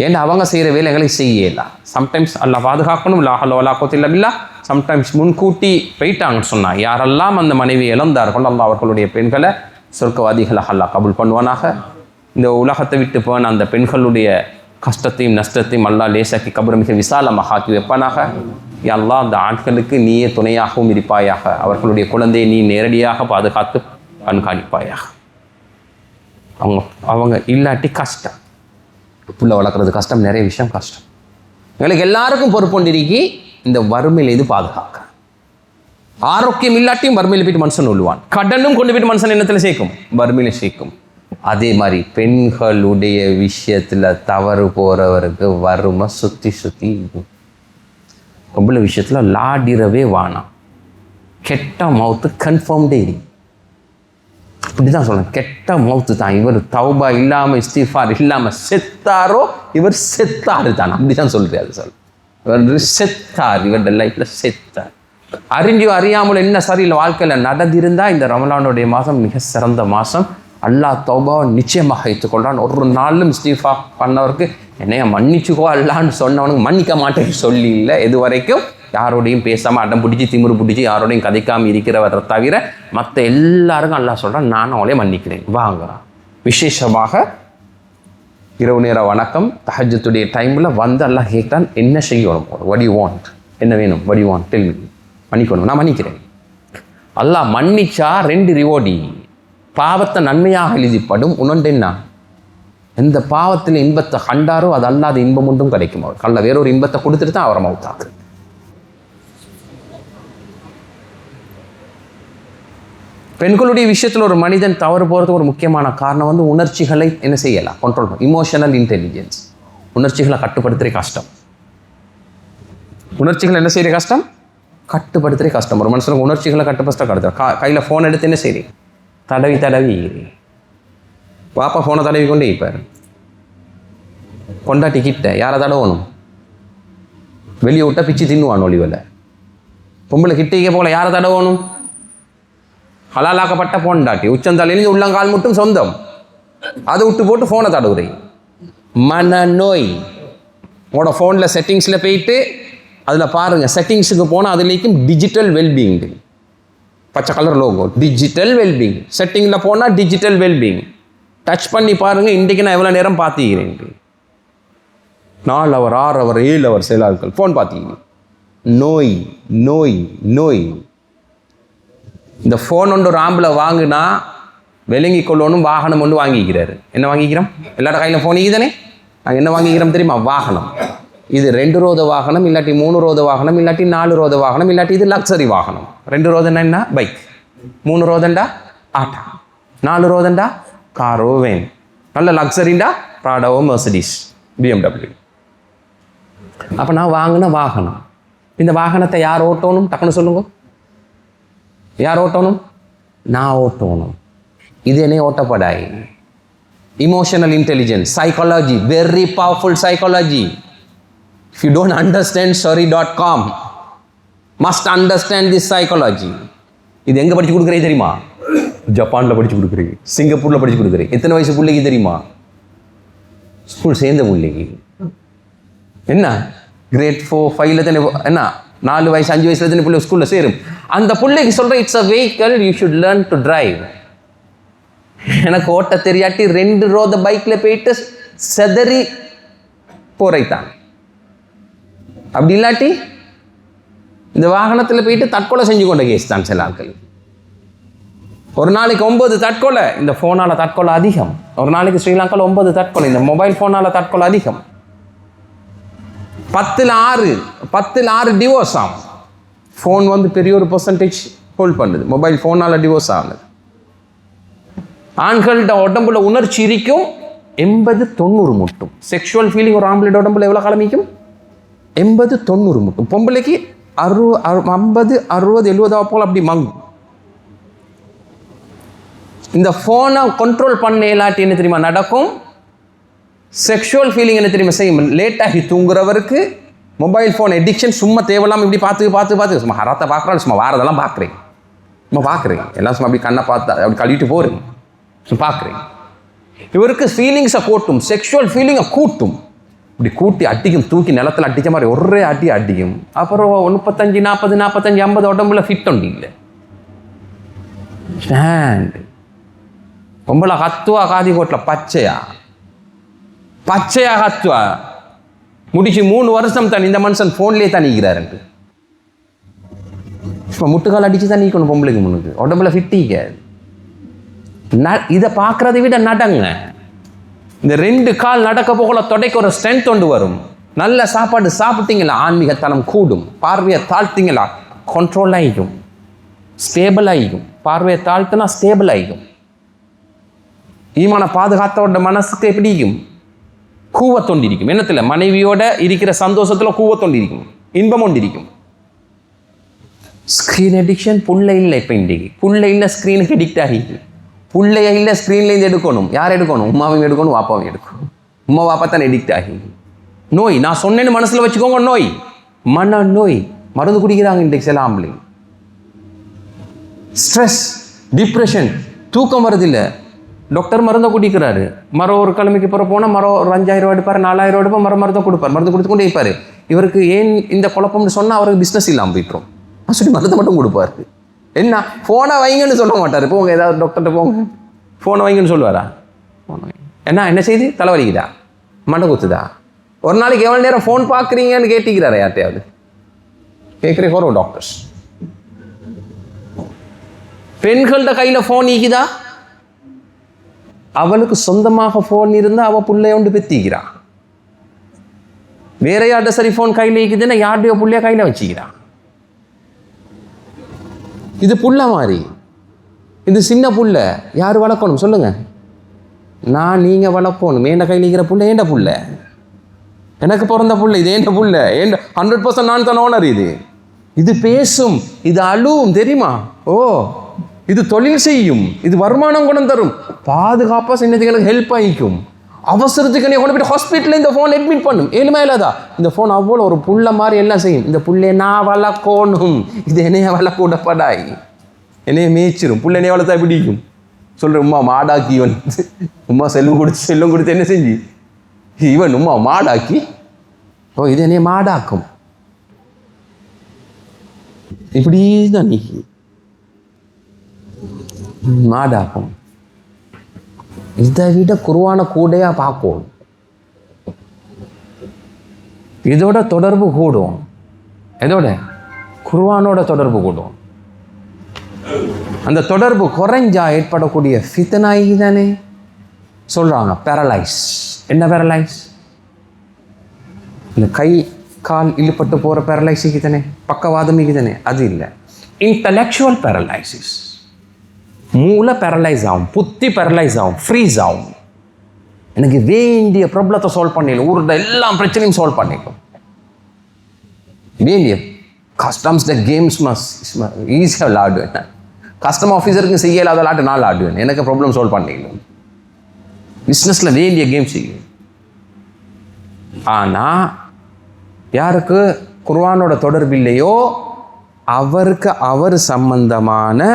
ஏன்னா அவங்க செய்கிற வேலைகளை செய்யலாம். சம்டைம்ஸ் அல்லாஹ் பாதுகாக்கணும். லாஹல் வலா குவத்த இல்லா பில்லாஹ். சம்டைம்ஸ் முன்கூட்டி போயிட்டாங்கன்னு சொன்னால் யாரெல்லாம் அந்த மனைவி இழந்தார்கள் அல்லாஹ் அவர்களுடைய பெண்களை சொர்க்கவாதிகளாக அல்லாஹ் கபூல் பண்ணுவானாக. இந்த உலகத்தை விட்டு போன அந்த பெண்களுடைய கஷ்டத்தையும் நஷ்டத்தையும் அல்லாஹ் லேசாக்கி கபரை மிக விசாலமாக ஆக்கி வைப்பானாக. அல்லாஹ் அந்த ஆட்களுக்கு நீயே துணையாகவும் இருப்பாயாக. அவர்களுடைய குழந்தையை நீ நேரடியாக பாதுகாத்து கண்காணிப்பாயாக. அவங்க இல்லாட்டி கஷ்டம், புள்ள வளர்க்குறது கஷ்டம், நிறைய விஷயம் கஷ்டம். எங்களுக்கு எல்லாருக்கும் பொறுப்பொண்டிருக்கி இந்த வறுமையில் இது பாதுகாக்க. ஆரோக்கியம் இல்லாட்டியும் வறுமையில் போயிட்டு மனுஷன் உள்ளுவான். கடனும் கொண்டு போயிட்டு மனுஷன் என்னத்தில் சேர்க்கும், வறுமையில் சேர்க்கும். அதே மாதிரி பெண்களுடைய விஷயத்தில் தவறு போகிறவருக்கு வறுமை சுற்றி சுற்றி பொம்பளை விஷயத்தில் லாடிரவே வானாம். கெட்ட மவுத்து கன்ஃபார்ம்டே இருக்கு. இப்படி தான் சொல்லணும், கெட்ட மவுத்து தான். இவர் தௌபா இல்லாமல் இஸ்திஃபார் இல்லாமல் செத்தாரோ இவர் செத்தாரு தான். அப்படி தான் சொல்கிறேன். அது சொல், இவர் செத்தார், இவருடைய லைஃப்பில் செத்தார். அறிஞ்சு அறியாமல் என்ன சரியில்லை வாழ்க்கையில் நடந்திருந்தால் இந்த ரமலானுடைய மாதம் மிக சிறந்த மாதம். அல்லாஹ் தௌபாவை நிச்சயமாக வைத்துக்கொள்கிறான். ஒரு நாளும் இஸ்திஃபா பண்ணவருக்கு என்னைய மன்னிச்சுக்கோ அல்லான்னு சொன்னவனுக்கு மன்னிக்க மாட்டேன்னு சொல்லி இல்லை. இது வரைக்கும் யாரோடையும் பேசாமல் அடம் பிடிச்சி திமிரு பிடிச்சி யாரோடையும் கதைக்காமல் இருக்கிறவரை தவிர மற்ற எல்லாருக்கும் அல்லாஹ் சொல்கிறான், நானும் அவளே மன்னிக்கிறேன் வாங்க. விசேஷமாக இரவு நேர வணக்கம் தஹஜ்ஜுடைய டைமில் வந்து அல்லாஹ் கேட்குறான், என்ன செய்யணும், what you want, என்ன வேணும், what you want, tell me. மன்னிக்கணும், நான் மன்னிக்கிறேன். அல்லாஹ் மன்னிச்சா 2 ரிவார்டி. பாவத்தை நன்மையாக எழுதிப்படும். உணர்ந்து என்ன, எந்த பாவத்தில் இன்பத்தை கண்டாரோ அது அல்லாத இன்பம் ஒன்றும் கிடைக்கும். அவர் கல்ல வேறொரு இன்பத்தை கொடுத்துட்டு தான் அவரை மௌத்தாக்கு. பெண்களுடைய விஷயத்தில் ஒரு மனிதன் தவறு போகிறதுக்கு ஒரு முக்கியமான காரணம் உணர்ச்சிகளை என்ன செய்யலாம், கண்ட்ரோல் பண்ண. Emotional intelligence. உணர்ச்சிகளை கட்டுப்படுத்துகிற கஷ்டம். உணர்ச்சிகளை என்ன செய்கிற கஷ்டம், கட்டுப்படுத்துகிற கஷ்டம். ஒரு மனுஷனுக்கு உணர்ச்சிகளை கட்டுப்படுத்த கடுத்து கையில் ஃபோன் எடுத்து என்ன செய்றீங்க, தடவி தடவி பாப்பா ஃபோனை தடவி கொண்டே இருப்பார். கொண்டாட்டி கிட்ட யாரை தடவணும், வெளியே விட்டா பிச்சு தின்னுவான் ஒளிவில். பொம்பளை கிட்டே போல யாரை தடவணும், ஹலாலாக்கப்பட்ட பொண்டாட்டி. உச்சந்தலையிலிருந்து உள்ளங்கால் மட்டும் சொந்தம், அதை விட்டு போட்டு ஃபோனை தடவுறீங்க. மனநோய். உங்களோட ஃபோனில் செட்டிங்ஸில் போயிட்டு அதில் பாருங்கள், செட்டிங்ஸுக்கு போனால் அதுலேயும் டிஜிட்டல் வெல்பீயிங், பச்சை கலர் லோகோ, டிஜிட்டல் வெல்பீயிங். செட்டிங்கில் போனால் டிஜிட்டல் வெல்பீயிங் டச் பண்ணி பாருங்கள். இன்றைக்கு நான் எவ்வளோ நேரம் பார்த்துக்கிறேன், 4 hour 6 hour 7 hour சில ஆட்கள் ஃபோன் பார்த்துக்கிறேன். நோய் நோய் நோய். இந்த ஃபோன் ஒன்று ஒரு ஆம்பில் வாங்கினா விளங்கி கொள்ளணும், வாகனம் ஒன்று வாங்கிக்கிறாரு. என்ன வாங்கிக்கிறோம்? எல்லாரோட கையில் ஃபோன் தானே. நாங்கள் என்ன வாங்கிக்கிறோம் தெரியுமா? வாகனம். இது 2 ரோத வாகனம், இல்லாட்டி 3 ரோத வாகனம், இல்லாட்டி 4 ரோத வாகனம், இல்லாட்டி இது லக்ஸரி வாகனம். 2 ரோதன்னா என்ன? பைக். 3 ரோதண்டா ஆட்டோ. 4 ரோதண்டா காரோ வேன். நல்ல லக்ஸரிண்டா ப்ராடோவோ மெர்சிடிஸ் BMW. அப்போ நான் வாங்கின வாகனம். இந்த வாகனத்தை யார் ஓட்டணும்? டக்குன்னு சொல்லுங்க. யார் ஓட்டணும்? நான் ஓட்டணும். இது என்ன ஓட்டப்படாய்? Emotional intelligence, psychology, very powerful psychology. If you don't understand sorry.com, must understand this psychology. இது எங்கே படித்து கொடுக்குறீங்க தெரியுமா? ஜப்பானில் படித்து கொடுக்குறீங்க, சிங்கப்பூரில் படித்து கொடுக்குறீங்க. எத்தனை வயசு பிள்ளைக்கு தெரியுமா? ஸ்கூல் சேர்ந்த பிள்ளைக்கு. என்ன கிரேட் 4 5 தானே, என்ன 4 வயசு 5 வயசுல தானே பிள்ளை ஸ்கூலில் சேரும். அந்த பிள்ளைக்கு சொல்கிறேன், it's a vehicle, you should learn to drive. எனக்கு ஓட்ட தெரியாட்டி 2 ரோத பைக்கில் போயிட்டு செதறி போரைத்தான். அப்படி இல்லாட்டி இந்த வாகனத்தில் போயிட்டு தற்கொலை செஞ்சு கொண்ட கேஸ் தான் சில ஆட்கள். ஒரு நாளைக்கு 9 தற்கொலை இந்த ஃபோனால் தற்கொலை அதிகம். ஒரு நாளைக்கு ஸ்ரீலங்காவில் 9 தற்கொலை இந்த மொபைல் ஃபோனால் தற்கொலை அதிகம். 10ல் 6 டிவோர்ஸ் ஆகும். ஃபோன் வந்து பெரிய ஒரு பெர்சன்டேஜ் ஹோல்ட் பண்ணுது. மொபைல் ஃபோனால் டிவோர்ஸ் ஆகுது. ஆண்கள்கிட்ட உடம்புல உணர்ச்சி இருக்கும் 80-90 மட்டும். செக்ஷுவல் ஃபீலிங் ஒரு ஆம்பளோட உடம்புல எவ்வளோ காலமிக்கும்? 80-90 மட்டும். பொம்பளைக்கு 50-60-70 போல் அப்படி மங்கும். இந்த ஃபோனை கண்ட்ரோல் பண்ண இல்லாட்டி என்ன தெரியுமா நடக்கும்? செக்ஷுவல் ஃபீலிங் என்ன தெரியுமா செய்யும்? லேட்டாகி தூங்குறவருக்கு மொபைல் ஃபோன் எடிக்ஷன். சும்மா தேவையில்லாமல் இப்படி பார்த்து சும்மா ஹராத்தை பார்க்குறாரு, சும்மா வாரதெல்லாம் பார்க்குறேன், சும்மா பார்க்குறேன், எல்லாம் சும்மா அப்படி கண்ணை பார்த்து அப்படி கழிட்டு போகிறேன், சும்மா பார்க்குறேன். இவருக்கு ஃபீலிங்ஸை கூட்டும், செக்ஷுவல் ஃபீலிங்கை கூட்டும். இப்படி கூட்டி அடிக்கும், தூக்கி நிலத்தில் அடித்த மாதிரி ஒரே அடிக்கும். அப்புறம் 35 40 45 50 உடம்புல ஃபிட் ஒன்று இல்லை. ஸ்டாண்ட் பொம்பளை கத்துவா காதி கோட்டில் பச்சையா கத்துவா. முடிச்சு 3 வருஷம் தான் இந்த மனுஷன் ஃபோன்லேயே தான் நீக்கிறாரு. முட்டுக்கால் அடிச்சு தான் நீக்கணும் பொம்பளைக்கு முன்னுக்கு, உடம்புல ஃபிட்டிக்க. இதை பார்க்கறதை விட நடங்க. இந்த 2 கால் நடக்க போகல தொடைக்கு ஒரு ஸ்ட்ரென்த் கொண்டு வரும். நல்ல சாப்பாடு சாப்பிட்டீங்களா ஆன்மீகத்தனம் கூடும். பார்வையை தாழ்த்தீங்களா கண்ட்ரோல் ஆகிக்கும், ஸ்டேபிள் ஆகிக்கும். பார்வையை தாழ்த்தினா ஸ்டேபிள் ஆகிக்கும். ஈமான பாதுகாத்தோட மனசுக்கு எப்படிக்கும்? கூவத்தொண்டிருக்கும். என்னத்தில்? மனைவியோட இருக்கிற சந்தோஷத்தில் கூவத்தொண்டிருக்கும், இன்பம் ஒண்டிருக்கும். ஸ்க்ரீன் அடிக்ஷன் புள்ள இல்லை. இப்போ இன்றைக்கு புள்ள இல்லை, ஸ்க்ரீனுக்கு அடிக்ட் ஆகிக்கு. புள்ளைய இல்லை, ஸ்க்ரீன்லேருந்து எடுக்கணும். யார் எடுக்கணும்? உமாவையும் எடுக்கணும், வாப்பாவையும் எடுக்கணும். உமா வாப்பா தான் எடிக்ட் ஆகி. நோய் நான் சொன்னேன்னு மனசில் வச்சுக்கோங்க. நோய், மன நோய். மருந்து குடிக்கிறாங்க இன்றைக்கு சில ஆம்பளை. ஸ்ட்ரெஸ், டிப்ரெஷன், தூக்கம் வருதில்லை, டாக்டர் மருந்தை குடிக்கிறாரு. ஒரு கிழமைக்கு போனால் ஒரு 5000 ரூபா எடுப்பார், 4000 ரூபா எடுப்பார், மருந்தை கொடுப்பார். மருந்து கொடுத்து கொண்டே இருப்பார். இவருக்கு ஏன் இந்த குழப்பம்னு சொன்னால் அவருக்கு பிஸ்னஸ் இல்லாமல் போயிட்டுரும். சொல்லி மருந்தை மட்டும் கொடுப்பார். என்ன ஃபோனை வைங்கன்னு சொல்ல மாட்டார். போங்க ஏதாவது டாக்டர்கிட்ட போங்க, ஃபோனை வைங்கன்னு சொல்லுவாரா? என்ன செய்தி? தலைவலிக்குதா, மண்டை குத்துதா? ஒரு நாளைக்கு எவ்வளோ நேரம் ஃபோன் பார்க்குறீங்கன்னு கேட்டிக்கிறாரா யார்ட்டையாவது? கேட்குறே குறவு டாக்டர்ஸ். பெண்கள்கிட்ட கையில் ஃபோன் ஈக்குதா? அவளுக்கு சொந்தமாக ஃபோன் இருந்தால் அவள் பிள்ளைய ஒன்று பெத்திக்கிறான். வேற யார்கிட்ட சரி ஃபோன் கையில் ஈக்குதுன்னா யார்டையோ பிள்ளைய கையில் வச்சுக்கிறான். இது புள்ள மாதிரி, இது சின்ன புள்ள. யார் வளர்க்கணும் சொல்லுங்க? நீங்கள் வளர்க்கணும். ஏண்ட கையில் இருக்கிற புள்ள ஏண்ட புள்ள, எனக்கு பிறந்த புள்ள, இது ஏண்ட புள்ள, 100% நான் தான் ஓனர். இது பேசும், இது அழுவும், தெரியுமா? ஓ, இது தொழில் செய்யும், இது வருமானம் கொண்டு தரும், பாதுகாப்பாக சின்னதுக்கு ஹெல்ப் ஆகிக்கும். அவசரத்துக்கு நீ கொண்டு போய்ட்டு ஹாஸ்பிட்டலில் இந்த ஃபோன் அட்மிட் பண்ணும். ஏழுமே இல்லாதா? இந்த ஃபோன் அவ்வளோ ஒரு புள்ள மாதிரி எல்லாம் செய்யும். இந்த புள்ளைய நான் வளர்க்கணும், இது என்னைய வளர்க்கூடப்படாய், என்னைய மேய்ச்சிரும். புள்ள என்னைய வளர்த்தா பிடிக்கும். சொல்கிறேன், உமா மாடாக்கி வந்து உமா செல்வம் கொடுத்து என்ன செஞ்சு இவன் உமா மாடாக்கி இது என்னைய மாடாக்கும். இப்படிதான் நீ மாடாக்கும். இதை விட குர்ஆனை கூடையா பார்க்கும். இதோட தொடர்பு கூடும். இதோட குர்ஆனோட தொடர்பு கூடும். அந்த தொடர்பு குறைஞ்சா ஏற்படக்கூடிய ஃபித்னாய் தானே சொல்றாங்க. பேரலைஸ். என்ன பேரலைஸ்? இந்த கை கால் இழுப்பட்டு போற பேரலைஸுக்கு தானே, பக்கவாதமிக்கு தானே. அது இல்லை, இன்டலெக்சுவல் பேரலைசிஸ். மூளை பேரலைஸ் ஆகும், புத்தி பேரலைஸ் ஆகும், ஃப்ரீஸ் ஆகும். எனக்கு வேண்டிய ப்ராப்ளத்தை சால்வ் பண்ணிடலாம், ஊரோட எல்லா பிரச்சனையும் சால்வ் பண்ணிடும். வேண்டிய கஸ்டம்ஸ் கேம்ஸ் ஈஸியாக விளாடுவேன். கஸ்டம் ஆஃபீஸருக்கு செய்ய இல்லாத விளாட்டு நான் விளாடுவேன். எனக்கு ப்ராப்ளம் சால்வ் பண்ணிடலாம். பிஸ்னஸில் வேண்டிய கேம் செய்யும். ஆனால் யாருக்கு குர்ஆனோட தொடர்பு இல்லையோ அவருக்கு அவர் சம்பந்தமான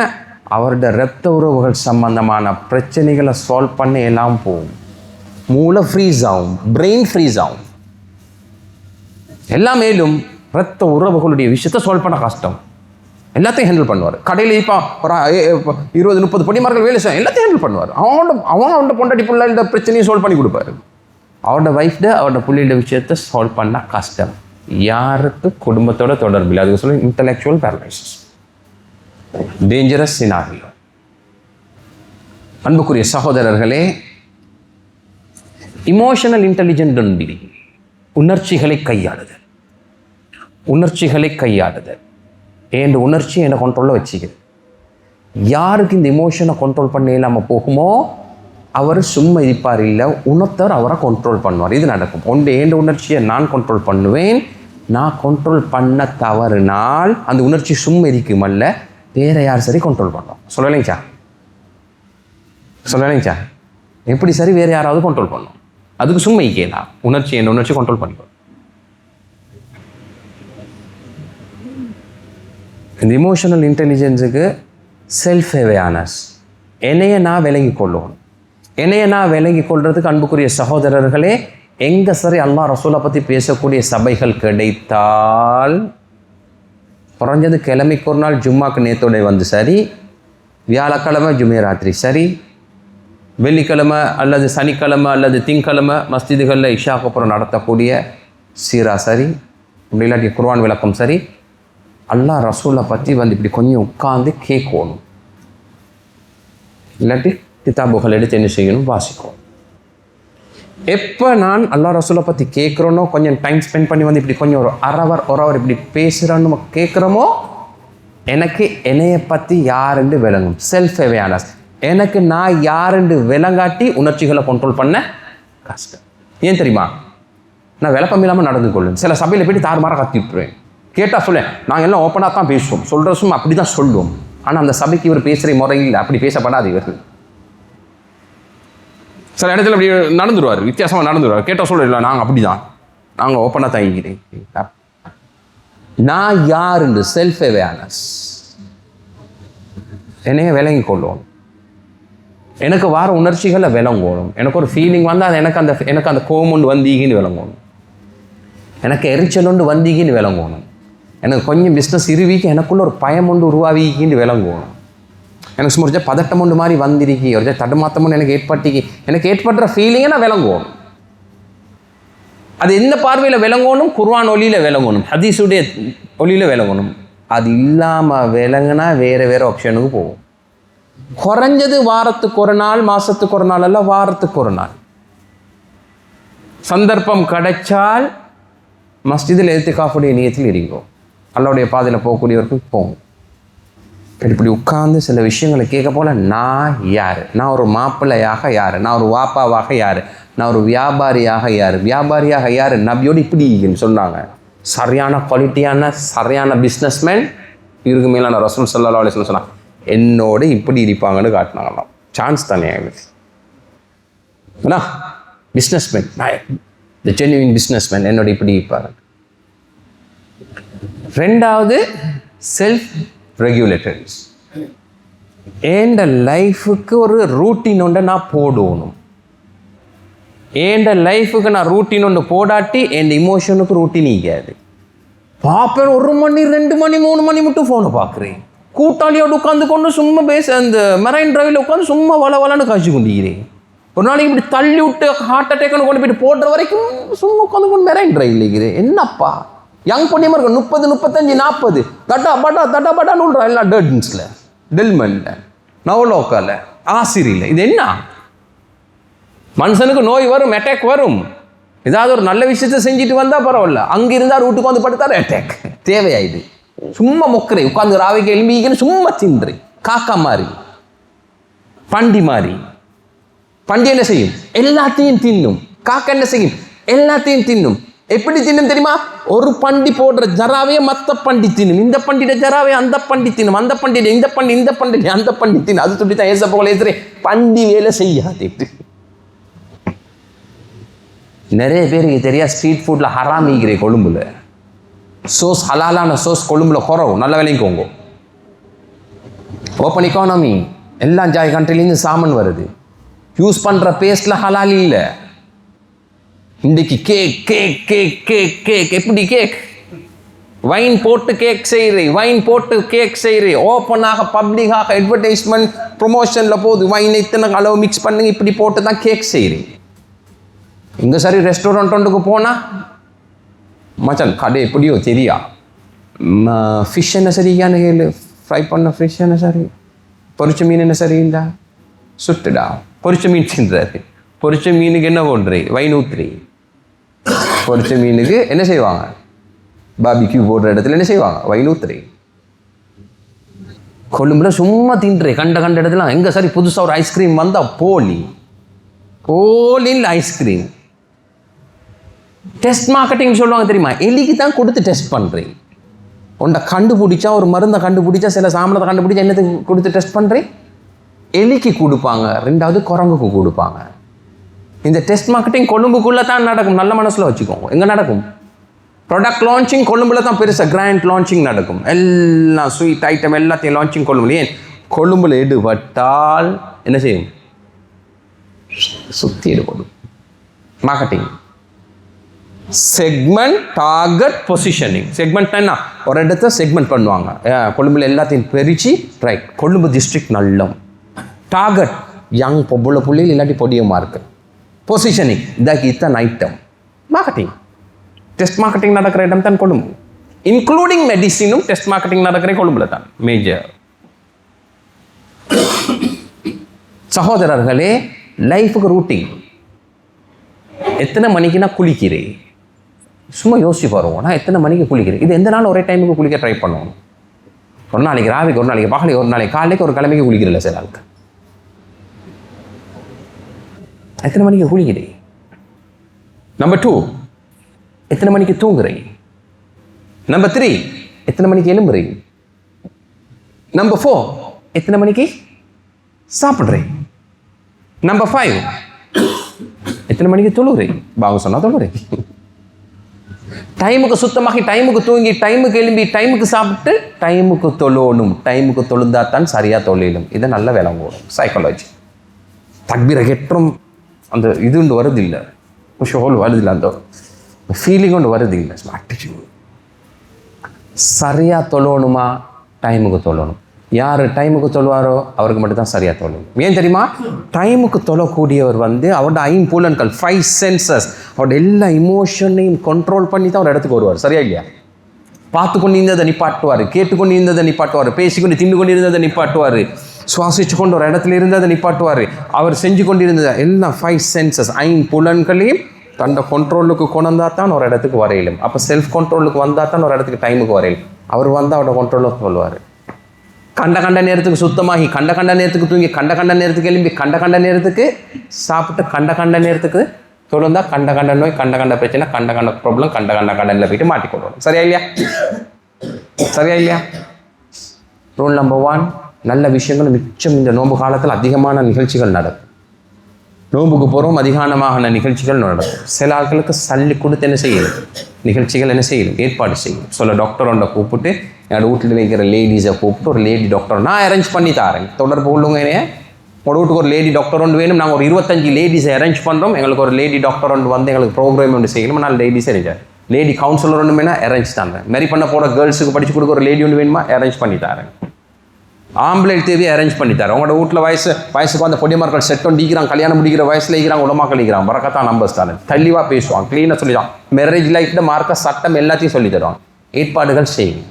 அவருடைய இரத்த உறவுகள் சம்பந்தமான பிரச்சனைகளை சால்வ் பண்ண எல்லாம் போகும். மூளை ஃப்ரீஸ் ஆகும், பிரெயின் ஃப்ரீஸ் ஆகும். எல்லா மேலும் இரத்த உறவுகளுடைய விஷயத்தை சால்வ் பண்ண கஷ்டம். எல்லாத்தையும் ஹேண்டில் பண்ணுவார். கடையில் இப்போ ஒரு 20-30 பொடிமார்கள் வேலை செய்ய எல்லாத்தையும் ஹேண்டில் பண்ணுவார். அவனோட பொண்டாட்டி பிள்ளை இந்த பிரச்சனையை சால்வ் பண்ணி கொடுப்பாரு. அவரோட ஒய்ஃப்ட அவரோட பிள்ளையோட விஷயத்தை சால்வ் பண்ண கஷ்டம். யாருக்கு குடும்பத்தோட தொடர்பு இல்லை. அதுக்கு சொல்லி இன்டலெக்சுவல் பேரலைசிஸ், டேஞ்சரஸ் சினாரியோ. அன்புக்குரிய சகோதரர்களே, இமோஷனல் இன்டெலிஜென்ட் என்பது உணர்ச்சிகளை கையாளுதல். உணர்ச்சிகளை கையாளுதல் என்ற உணர்ச்சி என்னை கண்ட்ரோலில் வச்சுக்குது. யாருக்கு இந்த இமோஷனை கண்ட்ரோல் பண்ண இல்லாமல் போகுமோ அவர் சும்மா இருப்பார் இல்லை, உணர்த்தவர் அவரை கண்ட்ரோல் பண்ணுவார். இது நடக்கும். என்ற உணர்ச்சியை நான் கண்ட்ரோல் பண்ணுவேன். நான் கண்ட்ரோல் பண்ண தவறுனால் அந்த உணர்ச்சி சும்மா இருக்குமல்ல, வேற யார் சரி கண்ட்ரோல் பண்ணோம். சொல்லலைங்கச்சா? சொல்லலைங்கச்சா? எப்படி சரி வேறு யாராவது கண்ட்ரோல் பண்ணும். அதுக்கு சும்மா கேலாம் உணர்ச்சி என்ற உணர்ச்சி கண்ட்ரோல் பண்ணிக்கும். இந்த இமோஷனல் இன்டெலிஜென்ஸுக்கு செல்ஃப் அவேர்னஸ், என்னைய நான் விளங்கி கொள்ளணும். என்னைய நான் விளங்கி கொள்றதுக்கு அன்புக்குரிய சகோதரர்களே, எங்கே சரி அல்லாஹ் ரசூலை பற்றி பேசக்கூடிய சபைகள் கிடைத்தால் குறைஞ்சது கிழமைக்கு ஒரு நாள் ஜும்மாக்கு நேத்தோட வந்து சரி, வியாழக்கிழமை ஜும்மே ராத்திரி சரி, வெள்ளிக்கிழமை அல்லது சனிக்கிழமை அல்லது திங்கக்கிழமை மஸ்ஜிதுகளில் இஷாக்கு அப்புறம் நடத்தக்கூடிய சீரா சரி, அப்படி இல்லாட்டி குர்ஆன் விளக்கம் சரி, அல்லாஹ் ரசூலை பற்றி வந்து இப்படி கொஞ்சம் உட்காந்து கேட்கணும். இல்லாட்டி கிதாபுகள் எடுத்து என்ன செய்யணும், வாசிக்கணும். எப்போ நான் அல்லாஹ் ரசூலை பற்றி கேட்குறோனோ, கொஞ்சம் டைம் ஸ்பெண்ட் பண்ணி வந்து இப்படி கொஞ்சம் ஒரு ஒரு ஹவர் இப்படி பேசுகிறோன்னு கேட்குறோமோ, எனக்கு என்னைய பற்றி யாருன்னு விளங்கும். Self awareness. எனக்கு நான் யாருன்னு விளங்காட்டி உணர்ச்சிகளை கண்ட்ரோல் பண்ண கஷ்டம். ஏன் தெரியுமா? நான் விளக்கம் இல்லாமல் நடந்து கொள்ளுவேன். சில சபையில் போய்ட்டு தாறுமாறாக கத்தி விட்டுருவேன். கேட்டால் சொல்லேன், நாங்கள் எல்லாம் ஓப்பனாக தான் பேசுவோம், சொல்கிறசும் அப்படி தான் சொல்லுவோம். ஆனால் அந்த சபைக்கு இவர் பேசுகிற முறையில் அப்படி பேசப்படாது. இவர்கள் சில இடத்துல அப்படி நடந்துருவார், வித்தியாசமாக நடந்துருவார். கேட்டால் சொல்ல, நாங்கள் அப்படி தான், நாங்கள் ஓப்பனாக தான் இருக்கிறேன். நான் யாருன்னு செல்ஃப் அவேர்னஸ், என்னைய விளங்கி கொள்ளுவோம். எனக்கு வார உணர்ச்சிகளை விளங்கணும். எனக்கு ஒரு ஃபீலிங் வந்தால் அது எனக்கு அந்த கோமுண்டு வந்தீங்கன்னு விளங்கணும். எனக்கு எரிச்சலுண்டு வந்தீங்கன்னு விளங்கணும். எனக்கு கொஞ்சம் பிஸ்னஸ் இருவிக்கு எனக்குள்ள ஒரு பயம் ஒன்று உருவாவிக்கின்னு விளங்கணும். எனக்கு சும்மா பதட்டம் ஒன்று மாதிரி வந்திருக்கி, ஒரு தடுமாத்தம் ஒன்று எனக்கு எனக்கு ஏற்படுற ஃபீலிங்கை நான் விளங்கணும். அது எந்த பார்வையில் விளங்கணும்? குர்ஆன் ஒளியில் விளங்கணும், ஹதீஸுடைய ஒளியில் விளங்கணும். அது இல்லாமல் விளங்குனா வேறு ஆப்ஷனுக்கு போகும். குறைஞ்சது வாரத்துக்கு ஒரு நாள், மாதத்துக்கு ஒரு நாள் அல்ல, வாரத்துக்கு ஒரு நாள் சந்தர்ப்பம் கிடைச்சால் மஸ்ஜிதில் இத்திகாஃபுடைய நியத்தில் இருக்கோம். அல்லாஹ்வுடைய பாதையில் போகக்கூடியவருக்கு போகும். இப்படி உட்கார்ந்து சில விஷயங்களை கேட்க போல, நான் யார், நான் ஒரு மாப்பிள்ளையாக யார், நான் ஒரு வாப்பாவாக யார், நான் ஒரு வியாபாரியாக யார், நபியோடு இப்படி சொன்னாங்க. சரியான குவாலிட்டியான சரியான பிஸ்னஸ்மேன் இவருக்கு மேலான ரசூல் ஸல்லல்லாஹு அலைஹி வஸல்லம் சொன்னாங்க, என்னோடு இப்படி இருப்பாங்கன்னு காட்டினாங்களாம். சான்ஸ் தானே அண்ணா, பிஸ்னஸ்மேன், த ஜென்யூன் பிஸ்னஸ்மேன் என்னோட இப்படி இருப்பாங்க. ரெண்டாவது செல்ஃப் ரெகுலேட்டர்ஸ். என் லைஃபுக்கு ஒரு ரூட்டீன் ஒன்றை நான் போடணும். ஏண்ட லைஃபுக்கு நான் ரூட்டீன் ஒன்று போடாட்டி என் இமோஷனுக்கு ரூட்டீன் ஈக்காது. பார்ப்பேன் 1 மணி 2 மணி 3 மணி மட்டும் ஃபோனை பார்க்குறேன். கூட்டாளியோடு உட்காந்து கொண்டு சும்மா அந்த மெரைன் டிரைவில் உட்காந்து சும்மா வளன்னு காய்ச்சி கொண்டிருக்கிறேன். ஒரு நாளைக்கு இப்படி தள்ளி விட்டு ஹார்ட் அட்டாக்னு கொண்டு போயிட்டு போடுற வரைக்கும் சும்மா உட்காந்து கொண்டு மெரைன் டிரைவில் இருக்கிறேன். என்னப்பா யங் பொண்ணியமாக இருக்கும் 30 35 40 தட்டா பட்டான்னு விட்றான் எல்லாம் டர்டன்ஸில் டெல்மெண்ட்டில் நவலோக்காவில் ஆசிரியில். இது என்ன மனுஷனுக்கு நோய் வரும், அட்டாக் வரும். ஏதாவது ஒரு நல்ல விஷயத்தை செஞ்சுட்டு வந்தால் பரவாயில்ல, அங்கே இருந்தால் வீட்டுக்கு வந்து படுத்தாரு அட்டாக் தேவையாயிது. சும்மா மொக்கிறேன் உட்காந்து ராவைக்கு எலும்பிக்கன்னு சும்மா தின்றேன். காக்கா மாதிரி பண்டி மாதிரி. பண்டி என்ன செய்யும்? எல்லாத்தையும் தின்னும். காக்கா என்ன செய்யும்? எல்லாத்தையும் தின்னும். எப்படி தின்னும் தெரியுமா? ஒரு பண்டி போடுற ஜராவையே மற்ற பண்டி தின்னும். இந்த பண்டிட ஜராவே அந்த பண்டி தின்னும். அந்த பண்டிட இந்த பண்டி அந்த பண்டி தின்னும். அது சொல்லி தான் ஏச போல ஏசுறேன், பண்டி வேலை செய்யாது. நிறைய பேருக்கு தெரியா ஸ்ட்ரீட் ஃபுட்டில் ஹராமிக்கிறேன். கொழும்புல சோஸ் ஹலாலான சோஸ் கொழும்புல குறவு. நல்ல விலைக்கோங்க. ஓப்பன் எக்கானமி எல்லா ஜாய் கண்ட்ரிலேருந்து சாமன் வருது. யூஸ் பண்ணுற பேஸ்டில் ஹலால் இல்லை. இன்றைக்கு கேக் எப்படி கேக் வைன் போட்டு கேக் செய்கிறேன். ஓப்பனாக பப்ளிக்காக அட்வர்டைஸ்மெண்ட் ப்ரொமோஷனில் போகுது. வைன் இத்தனை அளவு மிக்ஸ் பண்ணுங்க இப்படி போட்டு தான் கேக் செய்கிறேன். இங்கே சரி ரெஸ்டாரண்ட்டுக்கு போனால் மச்சான் கடை எப்படியோ தெரியா ஃபிஷ் என்ன சரியான்னு கேளு. ஃப்ரை பண்ண ஃபிஷ் என்ன சரி, பொரிச்ச மீன் என்ன சரிங்களா, சுட்டுடா பொரிச்ச மீன் தின்றாரு. பொரிச்ச மீனுக்கு என்ன போடுறே? வைன் ஊத்துறி. பொரிச்ச மீனுக்கு என்ன செய்வாங்க? பாபிக்யூ போடுற இடத்துல என்ன செய்வாங்க? வைன் ஊத்துறி. கொழும்புல சும்மா தின்றே கண்ட இடத்துல. எங்கே சரி புதுசாக ஒரு ஐஸ்கிரீம் வந்தால் போலின்னு ஐஸ்கிரீம். டெஸ்ட் மார்க்கெட்டிங் சொல்லுவாங்க தெரியுமா? எலிக்கு தான் கொடுத்து டெஸ்ட் பண்ணுறேன். உன்னை கண்டுபிடிச்சா ஒரு மருந்தை கண்டுபிடிச்சா சில சாமனத்தை கண்டுபிடிச்சா என்னத்துக்கு கொடுத்து டெஸ்ட் பண்ணுறேன்? எலிக்கு கொடுப்பாங்க, 2வது குரங்குக்கு கொடுப்பாங்க. இந்த டெஸ்ட் மார்க்கெட்டிங் கொழும்புக்குள்ளே தான் நடக்கும். நல்ல மனசில் வச்சுக்கோங்க. எங்கே நடக்கும்? ப்ராடக்ட் லான்ச்சிங் கொழும்புல தான் பெருசாக கிராண்ட் லான்ச்சிங் நடக்கும். எல்லாம் ஸ்வீட் ஐட்டம் எல்லாத்தையும் லான்ச்சிங் கொழும்புல. ஏன் கொழும்புல எடுபட்டால் என்ன செய்யும்? சுற்றி எடுப்படும். Marketing segment, target, positioning. Segment என்ன? ஒரு இடத்த செக்மெண்ட் பண்ணுவாங்க. கொழும்புல எல்லாத்தையும் பிரித்து ரைட் கொழும்பு டிஸ்ட்ரிக்ட் நல்லம். டார்கெட் யங் பொம்பளை புள்ளியில் இல்லாட்டி பொடியமாக இருக்கு. பொசிஷனிங் இதாக்கி இத்தனை ஐட்டம். மார்க்கெட்டிங் டெஸ்ட் மார்க்கெட்டிங் நடக்கிற இடம் தான் கொழும்பு. இன்க்ளூடிங் மெடிசினும் டெஸ்ட் மார்க்கெட்டிங் நடக்கிற கொழும்புல தான் மேஜர். சகோதரர்களே, லைஃபுக்கு ரூட்டிங். எத்தனை மணிக்கு நான் குளிக்கிறேன்? சும்மா யோசிச்சு பாருவோம். நான் எத்தனை மணிக்கு குளிக்கிறேன்? இது எந்த நாள் ஒரே டைமுக்கு குளிக்க ட்ரை பண்ணுவோம். ஒரு நாளைக்கு ராவிக்கு, ஒரு நாளைக்கு பகலைக்கு, ஒரு நாளைக்கு காலைக்கு, ஒரு கிழமைக்கு குளிக்கிறதில்ல சில ஆளுக்கு. எத்தனை மணிக்கு குளிக்கிறேன்? நம்பர் 2 எத்தனை மணிக்கு தூங்குறேன்? நம்பர் 3 எத்தனை மணிக்கு எழும்புறேன்? நம்பர் 4 எத்தனை மணிக்கு சாப்பிட்றேன்? நம்பர் 5 எத்தனை மணிக்கு தொழுகிறேன்? பாங்க சொன்னா தொழுகிறேன். டைமுக்கு சுத்தமாகி, டைமுக்கு தூங்கி, டைமுக்கு எழும்பி, டைமுக்கு சாப்பிட்டு, டைமுக்கு தொழணும். டைமுக்கு தொழுந்தா தான் சரியாக தொழிலும். இதை நல்ல வேலை போடும். சைக்காலஜி தக்பீரை கெட்டும் அந்த இது ஒன்று வருது இல்லை, ஷோல் வருது இல்லை, அந்த ஃபீலிங் ஒன்று வருது இல்லை. சரியாக தொழணுமா? டைமுக்கு தொழணும். யார் டைமுக்கு தொழுவாரோ அவருக்கு மட்டும்தான் சரியாக தொழும். ஏன் தெரியுமா? டைமுக்கு தொழக்கூடியவர் அவரோட ஐம்புலன்கள் 5 சென்சஸ் அவரோட எல்லா இமோஷனையும் கண்ட்ரோல் பண்ணி தான் ஒரு இடத்துக்கு வருவார். சரியா இல்லையா? பார்த்து கொண்டு இருந்ததை நிப்பாட்டுவார், கேட்டுக்கொண்டு இருந்ததை நிப்பாட்டுவார், பேசிக்கொண்டு தின்னு கொண்டு இருந்ததை நிப்பாட்டுவார், சுவாசிச்சு கொண்டு ஒரு இடத்துல இருந்ததை நிப்பாட்டுவார். அவர் செஞ்சு கொண்டு இருந்ததை எல்லாம் 5 சென்சஸ் ஐம்புலன்களையும் தன்னோட கண்ட்ரோலுக்கு கொண்டா தான் ஒரு இடத்துக்கு வரையிலும். அப்போ செல்ஃப் கண்ட்ரோலுக்கு வந்தால் தான் ஒரு இடத்துக்கு டைமுக்கு வரையிலும். அவர் அவரோட கண்ட்ரோலுக்கு சொல்லுவார். கண்ட நேரத்துக்கு சுத்தமாகி, கண்ட நேரத்துக்கு தூங்கி, கண்ட நேரத்துக்கு எழும்பி, கண்ட நேரத்துக்கு சாப்பிட்டு, கண்ட நேரத்துக்கு தொழுந்தா கண்ட நோய், கண்ட பிரச்சனை, கண்ட ப்ராப்ளம், கண்டனில் போயிட்டு மாட்டிக்கொள்ளணும். சரியா இல்லையா? ரூல் நம்பர் 1, நல்ல விஷயங்கள் மிச்சம். இந்த நோன்பு காலத்தில் அதிகமான நிகழ்ச்சிகள் நடக்கும். நோன்புக்கு போகிறோம், அதிகமான நிகழ்ச்சிகள் நடக்கும். சில ஆட்களுக்கு சல்லி கொடுத்து என்ன செய்யணும்? நிகழ்ச்சிகள் என்ன செய்யணும்? ஏற்பாடு செய்யணும். சொல்ல டாக்டரோட கூப்பிட்டு, என்னோட வீட்டில் இருக்கிற லேடிஸை கூப்பிட்டு, ஒரு லேடி டாக்டர் நான் அரேஞ்ச் பண்ணி தரேன், தொடர்பு உள்ளவங்க உங்களோட வீட்டுக்கு ஒரு லேடி டாக்டர் ஒன்று வேணும், நாங்கள் ஒரு 25 லேடிஸை அரேஞ்ச் பண்ணுறோம், எங்களுக்கு ஒரு லேடி டாக்டர் ஒன்று வந்து எங்களுக்கு ப்ரோக்ராம் ஒன்று செய்யணும், நான் லேடிஸே அரேஞ்ச், லேடி கவுன்சிலர் ஒன்று வேணா அரேஞ்ச் தரேன், மேரி பண்ண போகிற கேர்ள்ஸுக்கு படிச்சு கொடுக்க ஒரு லேடி ஒன்று வேணுமா அரேஞ்ச் பண்ணி தரேன், ஆம்பளை தேவையை அரேஞ்ச் பண்ணி தரேன். உங்களோட வீட்டில் வயசுக்கு வந்த பொடிமார்கள் செட் ஒன்று ஈக்கிறாங்க, கல்யாணம் முடிக்கிற வயசில் ஈக்கிறாங்க, உலமாக்கள் ஈக்கிறாங்க, பறக்கத்தான் நம்பர்ஸ் தரேன், தெளிவாக பேசுவாங்க, க்ளீனாக சொல்லிடுவாங்க, மேரேஜ் லைஃப்பில் மார்க்க சட்டம் எல்லாத்தையும் சொல்லி தருவாங்க. ஏற்பாடுகள் செய்யுங்க,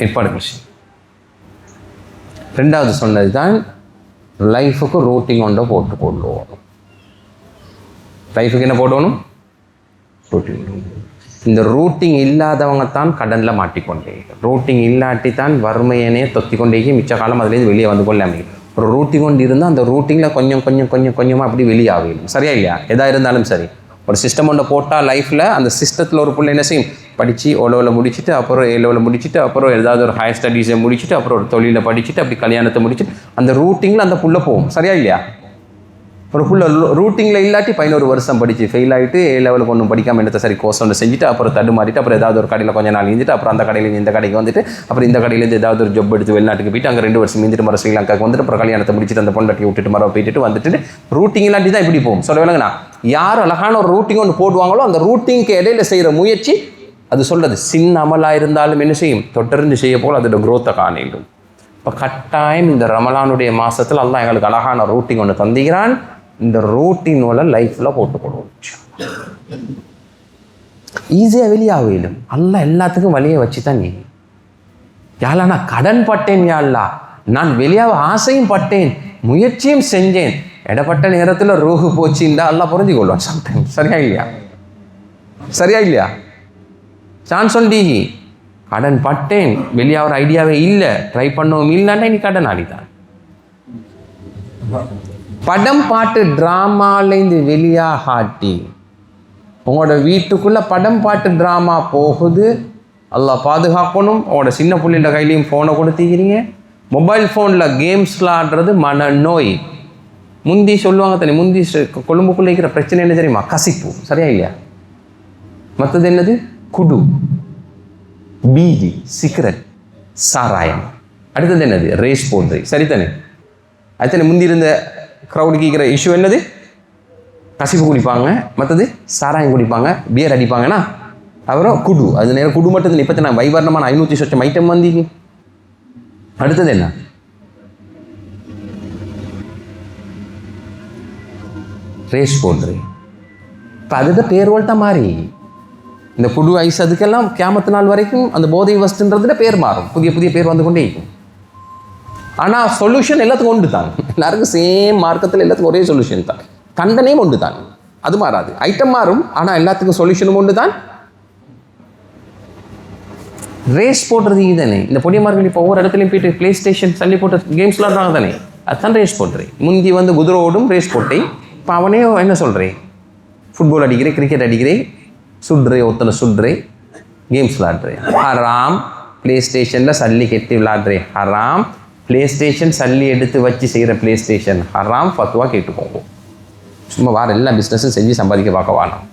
ஏற்பாடுகள் செய்யும். ரெண்டாவது சொன்னது தான் லைஃபுக்கு ரூட்டிங் ஒன்றை போட்டு கொள்ளுவோம். லைஃபுக்கு என்ன போடணும்? ரூட்டிங். இந்த ரூட்டிங் இல்லாதவங்க தான் கடனில் மாட்டிக்கொண்டே, ரூட்டிங் இல்லாட்டி தான் வறுமையனே தொத்தி கொண்டே மிச்ச காலம் அதுலேருந்து வெளியே வந்து கொள்ள அமைக்கும். ஒரு ரூட்டிங் கொண்டு இருந்தால் அந்த ரூட்டிங்கில் கொஞ்சமாக அப்படி வெளியாகும். சரியா இல்லையா? எதாக இருந்தாலும் சரி, ஒரு சிஸ்டம் ஒன்று போட்டால் லைஃப்பில் அந்த சிஸ்டத்தில் ஒரு பிள்ளை என்ன செய்யும், படித்து ஓலோவில் முடிச்சுட்டு அப்புறம் ஏலோவில் முடிச்சுட்டு அப்புறம் ஏதாவது ஒரு ஹையர் ஸ்டடீஸை முடிச்சுட்டு அப்புறம் ஒரு தொழிலை படிச்சுட்டு அப்படி கல்யாணத்தை முடிச்சுட்டு அந்த ரூட்டிங்கில் அந்த புள்ள போகும். சரியா இல்லையா? ஒரு புள்ள ரூட்டிங்கில் இல்லாட்டி 11 வருஷம் படித்து ஃபெயில் ஆகிட்டு லெவலுக்கு ஒன்றும் படிக்காமல் எடுத்த சரி கோர்ஸ் ஒன்று செஞ்சுட்டு அப்புறம் தடுமாறிட்டு அப்புறம் ஏதாவது ஒரு கடையில் கொஞ்சம் நாள் இருந்துட்டு அப்புறம் அந்த கடையில் இந்த கடைக்கு வந்துட்டு அப்புறம் இந்த கடையிலேருந்து ஏதாவது ஒரு ஜப் எடுத்து வெளிநாட்டுக்கு போயிட்டு அங்கே 2 வருஷம் இருந்துட்டு மறு ஸ்ரீலங்காவுக்கு வந்துட்டு அப்புறம் கல்யாணத்தை முடிச்சுட்டு அந்த பொண்டாட்டி விட்டுட்டு மரம் போயிட்டு வந்துட்டு ரூட்டிங் இல்லாட்டி தான் இப்படி போகும். சொல்ல வேலைங்கண்ணா, யார் அழகான ஒரு ரூட்டிங் ஒன்று போடுவாங்களோ அந்த ரூட்டிங்க்கு இடையில செய்கிற முயற்சி, அது சொல்கிறது சின்ன அமலாக இருந்தாலும் என்ன செய்யும், தொடர்ந்து செய்ய போல் அதோட குரோத்தை காணிடும். இப்போ கட்டாயம் இந்த ரமலானுடைய மாதத்தில் அல்லாஹ் எங்களுக்கு அழகான ரூட்டிங் ஒன்று தந்திக்கிறான். இந்த ரூட்டினோட லைஃப்பில் போட்டுக்கொள்வோம். ஈஸியாக வெளியாகிடும். அல்லாஹ் எல்லாத்துக்கும் வழியை வச்சு தான் நீ யாழ்லா நான் கடன் பட்டேன், யாழ்லா நான் வெளியாக ஆசையும் பட்டேன், முயற்சியும் செஞ்சேன், இடப்பட்ட நேரத்தில் ரூஹு போச்சுண்டா அல்லாஹ் புரிஞ்சு கொள்வான் சம்டைம். சரியா இல்லையா? சரியா இல்லையா? சான்ஸ் ஒண்டி கடன் பட்டேன், வெளியாகிற ஐடியாவே இல்லை, ட்ரை பண்ணவும் இல்லைன்னா நீ கடன் ஆடிதான். படம் பாட்டு ட்ராமாலேருந்து வெளியாகாட்டி உங்களோட வீட்டுக்குள்ளே படம் பாட்டு ட்ராமா போகுது, அல்லாஹ் பாதுகாக்கணும். உங்களோட சின்ன பிள்ளைங்கள கையிலையும் ஃபோனை கொடுத்துக்கிறீங்க, மொபைல் ஃபோனில் கேம்ஸ் விளாடுறது மனநோய். முந்தி சொல்லுவாங்க தானே, முந்தி கொழும்புக்குள்ளே இருக்கிற பிரச்சனை என்ன தெரியுமா? கசிப்பு. சரியா இல்லையா? மற்றது என்னது? குடு, பீடி, சிகரெட், சாராயம். அடுத்தது என்னது? ரேஸ் போடுறது. சரித்தானே? அதுதானே முந்தி இருந்த க்ரௌடுக்கு இருக்கிற இஷ்யூ என்னது? கசிப்பு குடிப்பாங்க, மற்றது சாராயம் குடிப்பாங்க, பியர் அடிப்பாங்கன்னா அப்புறம் குடு. அது நேரம் குடு மட்டும் இல்லை, இப்போ நான் வைவர்ணமான 500 சொச்சம் ஐட்டம் வந்தீங்க. அடுத்தது என்ன? ரேஸ் போடுறது. இப்போ அதுக்கு பேர்வல் தான் மாறி இந்த குடு ஐஸ் அதுக்கெல்லாம் கியாமத்து நாள் வரைக்கும் அந்த போதை வஸ்துன்றதுல பேர் மாறும், புதிய புதிய பேர் வந்து கொண்டே இருக்கும். ஆனால் சொல்யூஷன் எல்லாத்துக்கும் ஒன்று தான், எல்லாருக்கும் சேம் மார்க்கத்தில் எல்லாத்துக்கும் ஒரே சொல்யூஷன் தான், தண்டனையும் ஒன்று தான், அது மாறாது. ஐட்டம் மாறும், ஆனால் எல்லாத்துக்கும் சொல்யூஷனும் ஒன்று தான். ரேஸ் போடுறது இதுதானே. இந்த பொடியமார்கள் இப்போ ஒவ்வொரு இடத்துலையும் போயிட்டு பிளே ஸ்டேஷன் தள்ளி போட்டு கேம்ஸ் விளாடுறாங்க தானே, அதுதான் ரேஸ் போடுறேன். முந்தி வந்து குதிரோடும் ரேஸ் போட்டேன், இப்போ அவனே என்ன சொல்கிறேன், ஃபுட்பால் அடிக்கிறேன், கிரிக்கெட் அடிக்கிறேன், சுடுறேன், ஒத்தனை சுடுறேன், கேம்ஸ் விளாடுறேன். ஹராம். பிளே ஸ்டேஷனில் சல்லி கெட்டி விளாடுறேன், ஹராம். பிளே ஸ்டேஷன் சல்லி எடுத்து வச்சு செய்கிற பிளே ஸ்டேஷன் ஹராம். ஃபத்வா கேட்டு போவோம். சும்மா வார எல்லா பிஸ்னஸும் செஞ்சு சம்பாதிக்க பார்க்க வேணாம்,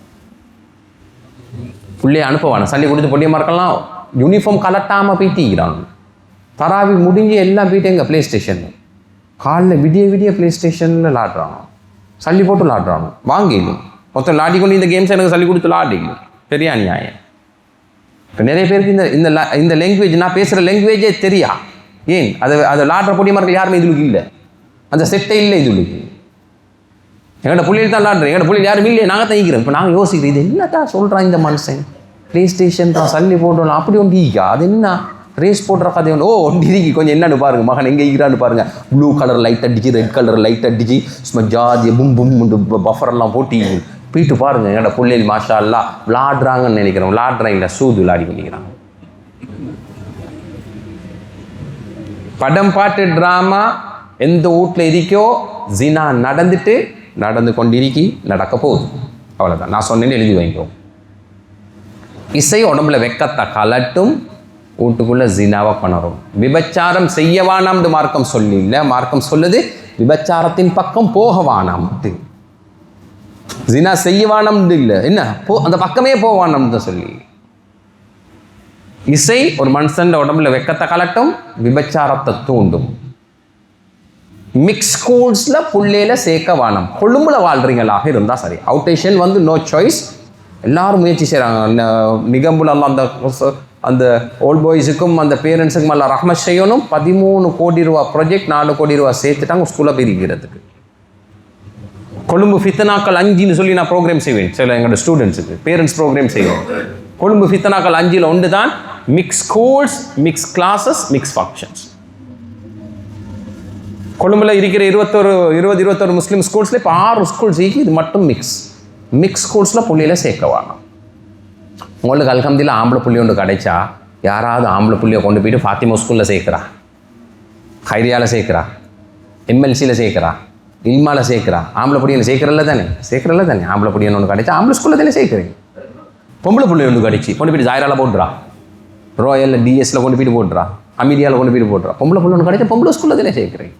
பிள்ளைய அனுப்ப வேணாம். சல்லி கொடுத்து பொடிய மார்க்கெல்லாம் யூனிஃபார்ம் கலட்டாமல் போயிட்டிக்கிறாங்க. தராவி முடிஞ்சு எல்லாம் போயிட்டு எங்கள் பிளே ஸ்டேஷன் காலில் விடிய பிளே ஸ்டேஷனில் விளாடுறாங்க, சல்லி போட்டு விளாடுறாங்க. வாங்கிடும் மொத்தம் விளாடிக்கொண்டு இந்த கேம்ஸ் எனக்கு சொல்லி கொடுத்து விளாடிக்கணும். பெரிய அநியாயம். இப்போ நிறைய பேருக்கு இந்த லாங்குவேஜ், நான் பேசுகிற லாங்குவேஜே தெரியா. ஏன் அதை விளாடுற பொடியமார்கள் யாருமே இதுலுக்கு இல்லை, அந்த செட்டே இல்லை இதுலுக்கு. எங்கள்கிட்ட புள்ளியில் தான் விளாடுறேன், எங்கள்கிட்ட புள்ளியில் யாரும் இல்லையே, நாங்கள் தான் ஈக்கிறோம். இப்போ நாங்கள் யோசிக்கிறோம், இது என்னதான் சொல்கிறான் இந்த மனுஷன், ப்ளே ஸ்டேஷன் தான் சல்லி போட்டோம் அப்படி ஒன்று ஈக்கா, அது என்ன ரேஸ் போடுற கதை ஒன்று. ஓ ஒன்று இருக்கு, கொஞ்சம் என்னன்னு பாருங்க, மகன் எங்கே ஈக்கிறான்னு பாருங்க. ப்ளூ கலர் லைட் அடிச்சு, ரெட் கலர் லைட் அடிச்சு, சும்மா ஜாதி பும் பும் பஃபரெல்லாம் போட்டி போயிட்டு பாருங்க. எங்கள்கிட்ட புள்ளியில் மாஷா அல்லா விளாடுறாங்கன்னு நினைக்கிறோம், விளாடுறேன் இல்லை, சூது விளாடி பண்ணிக்கிறாங்க. படம் பாட்டு ட்ராமா எந்த வீட்டில் இருக்கோ ஜினா நடந்து கொண்டிருக்கி நடக்க போகுது, அவ்வளோதான். நான் சொன்னேன்னு எழுதி வைக்கிறோம். இசை உடம்புல வெக்கத்தை கலட்டும், வீட்டுக்குள்ள ஜினாவை பண்ணரும். விபச்சாரம் செய்யவானாம்னு மார்க்கம் சொல்லி இல்லை, மார்க்கம் சொல்லுது விபச்சாரத்தின் பக்கம் போகவானாம்ட்டு. ஜினா செய்யவானம்னு இல்லை, என்ன அந்த பக்கமே போவானம்னு சொல்லி. இசை ஒரு மனுஷன் உடம்புல வெக்கத்தை கலட்டும், விபச்சாரத்தை தூண்டும். மிக்ஸ் ஸ்கூல்ஸில் பிள்ளையில சேர்க்க வேணும். கொழும்புல வாழ்றீங்களாக இருந்தால் சரி. அவுட்டேஷன் வந்து நோ சாய்ஸ், எல்லாரும் முயற்சி செய்கிறாங்க. நிகம்புல அந்த ஓல்ட் பாய்ஸுக்கும் அந்த பேரண்ட்ஸுக்கும் எல்லாம் ரஹ்மத் செய்யணும். 13 கோடி ரூபா ப்ராஜெக்ட் 4 கோடி ரூபா சேர்த்துட்டாங்க ஸ்கூலில் பிரிக்கிறதுக்கு. கொழும்பு ஃபித்தனாக்கள் 5ன்னு சொல்லி நான் ப்ரோக்ராம் செய்வேன் சில எங்களோட ஸ்டூடெண்ட்ஸுக்கு, பேரண்ட்ஸ் ப்ரோக்ராம் செய்வேன். கொழும்பு ஃபித்தனாக்கள் 5ல் ஒன்று தான் mix schools, mix classes, mix functions. கொழும்புல இருக்கிற 21 முஸ்லீம் ஸ்கூல்ஸில் இப்போ 6 ஸ்கூல்ஸ் இது மட்டும் மிக்ஸ் ஸ்கூல்ஸில் புள்ளியில சேர்க்க வேணும். உங்களுக்கு அல்ஹம்துலில்லாஹ் ஆம்பளை புள்ளி ஒன்று கிடைச்சா யாராவது ஆம்பளை புள்ளியை கொண்டு போயிட்டு ஃபாத்திமா ஸ்கூலில் சேர்க்குறா, ஹைரியாவில் சேர்க்குறா, எம்எல்சியில் சேர்க்குறா, இல்மாவில் சேர்க்குறா, ஆம்பளை புள்ளியில் சேர்க்குறல்ல தானே ஆம்பளை புள்ளியை ஒன்று கிடைச்சா ஆம்பளை ஸ்கூலில் தானே சேர்க்குறீங்க. பொம்பளை புள்ளி ஒன்று கிடைச்சி கொண்டு போயிட்டு ஜாயிராவில் போட்டுறா, ரோயலில் டிஎஸ்சில் கொண்டு போயிட்டு போட்டுறா, அமீடியாவில் கொண்டு போயிட்டு போட்டுறா. பொம்பளை புள்ளி ஒன்று கிடைச்சா பொம்பளை ஸ்கூலில் தானே சேர்க்குறீங்க.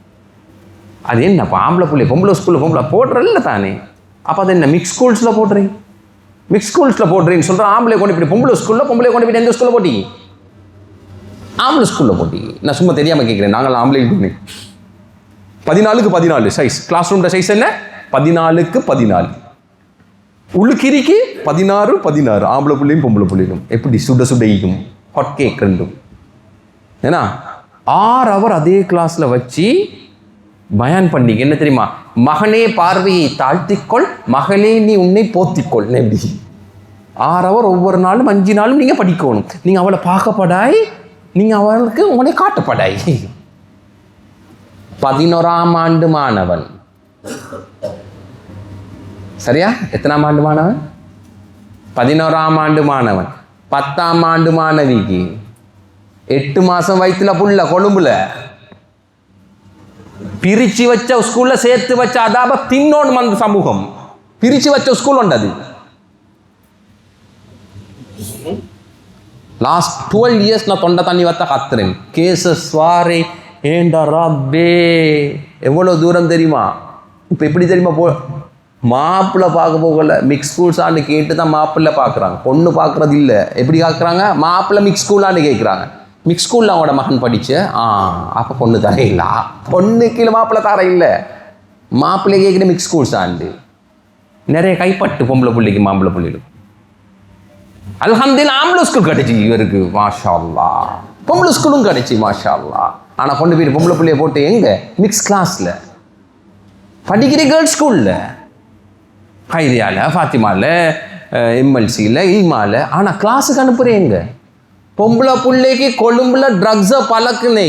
அது என்னப்பா ஆம்பளை புள்ளி பொம்பளை ஸ்கூலில் பொம்பளை போடுறல்ல தானே. அப்போ அது என்ன மிக்ஸ் ஸ்கூல்ஸில் போடுறீங்க, மிக்ஸ் ஸ்கூல்ஸில் போடுறீங்கன்னு சொல்கிறேன். ஆம்பளை கொண்டு போய் பொம்பளை ஸ்கூலில், பொம்பளை கொண்டு போய் எந்த ஸ்கூலில் போட்டீங்க? ஆம்பளை ஸ்கூலில் போட்டீங்க. நான் சும்மா தெரியாமல் கேட்குறேன். நாங்கள் ஆம்பளை 14க்கு 14 சைஸ், கிளாஸ் ரூம்ல சைஸ் என்ன 14க்கு 14, உள்ளுக்கிரிக்கு 16 ஆம்பளை புள்ளியும் பொம்பளை புள்ளியும் எப்படி சுடைக்கும் ஹாட் கேக் ரெண்டும். ஏன்னா 6 hour அதே கிளாஸில் வச்சு பயான் பண்ணி என்ன தெரியுமா, மகனே பார்வையை தாழ்த்திக்கொள், மகளே நீ உன்னை போத்திக்கொள். எப்படி 6 hour ஒவ்வொரு நாளும் 5 நாளும் நீங்கள் படிக்கணும். நீங்கள் அவளை பார்க்கப்படாய், நீங்கள் அவளுக்கு உங்களை காட்டப்படாய். 11ஆம் ஆண்டு மாணவன், சரியா? எத்தனாம் ஆண்டு மாணவன்? 11ஆம் ஆண்டு மாணவன். 10ஆம் ஆண்டு மாணவிக்கு 8 மாசம் வயிற்றுல புள்ள கொழும்புல பிரிச்சு வச்ச ஸ்கூல்ல சேர்த்து வச்ச அதாப தின்னோன்னு வந்த சமூகம் பிரிச்சு வச்ச ஸ்கூல் உண்டது. லாஸ்ட் 12 years நான் தொண்டை தண்ணி வத்த கத்துறேன். கேசஸ் வாரே ஏண்டா ரப்பே, எவ்வளவு தூரம் தெரியுமா? இப்போ எப்படி தெரியுமா, மாப்பிள்ளை பார்க்க போகல மிக்ஸ் ஸ்கூல்ஸான்னு கேட்டு தான் மாப்பிள்ளை பார்க்குறாங்க, பொண்ணு பார்க்குறது இல்லை. எப்படி பார்க்குறாங்க? மாப்பிள்ளை மிக்ஸ் ஸ்கூலான்னு கேட்குறாங்க. மிக்ஸ் ஸ்கூலில் அவங்களோட மகன் படிச்சு அப்போ பொண்ணு தர இல்லை, பொண்ணு கீழே மாப்பிள்ளை தர இல்லை, மாப்பிள்ளை கேட்குற மிக்ஸ் ஸ்கூல்ஸ் ஆண்டு நிறைய கைப்பட்டு பொம்பளை பிள்ளைக்கு மாப்பிள்ளை பிள்ளைகளுக்கு. அல்ஹம்துலில்லாஹ் ஆம்பளை ஸ்கூல் கிடைச்சி இவருக்கு, மாஷா அல்லாஹ். பொம்பளை ஸ்கூலும் கிடைச்சி, மாஷா அல்லாஹ். ஆனால் கொண்டு போயிட்டு பொம்பளை பிள்ளைய போட்டு எங்கே மிக்ஸ் கிளாஸில் படிக்கிற கேர்ள்ஸ் ஸ்கூலில், ஹைரியாவில், ஃபாத்திமாவில், எம்எல்சியில், இல்மாவில். ஆனால் கிளாஸுக்கு அனுப்புகிறேன் எங்கே? பொம்பளை பிள்ளைக்கு கொழும்புல ட்ரக்ஸை பழக்குனே,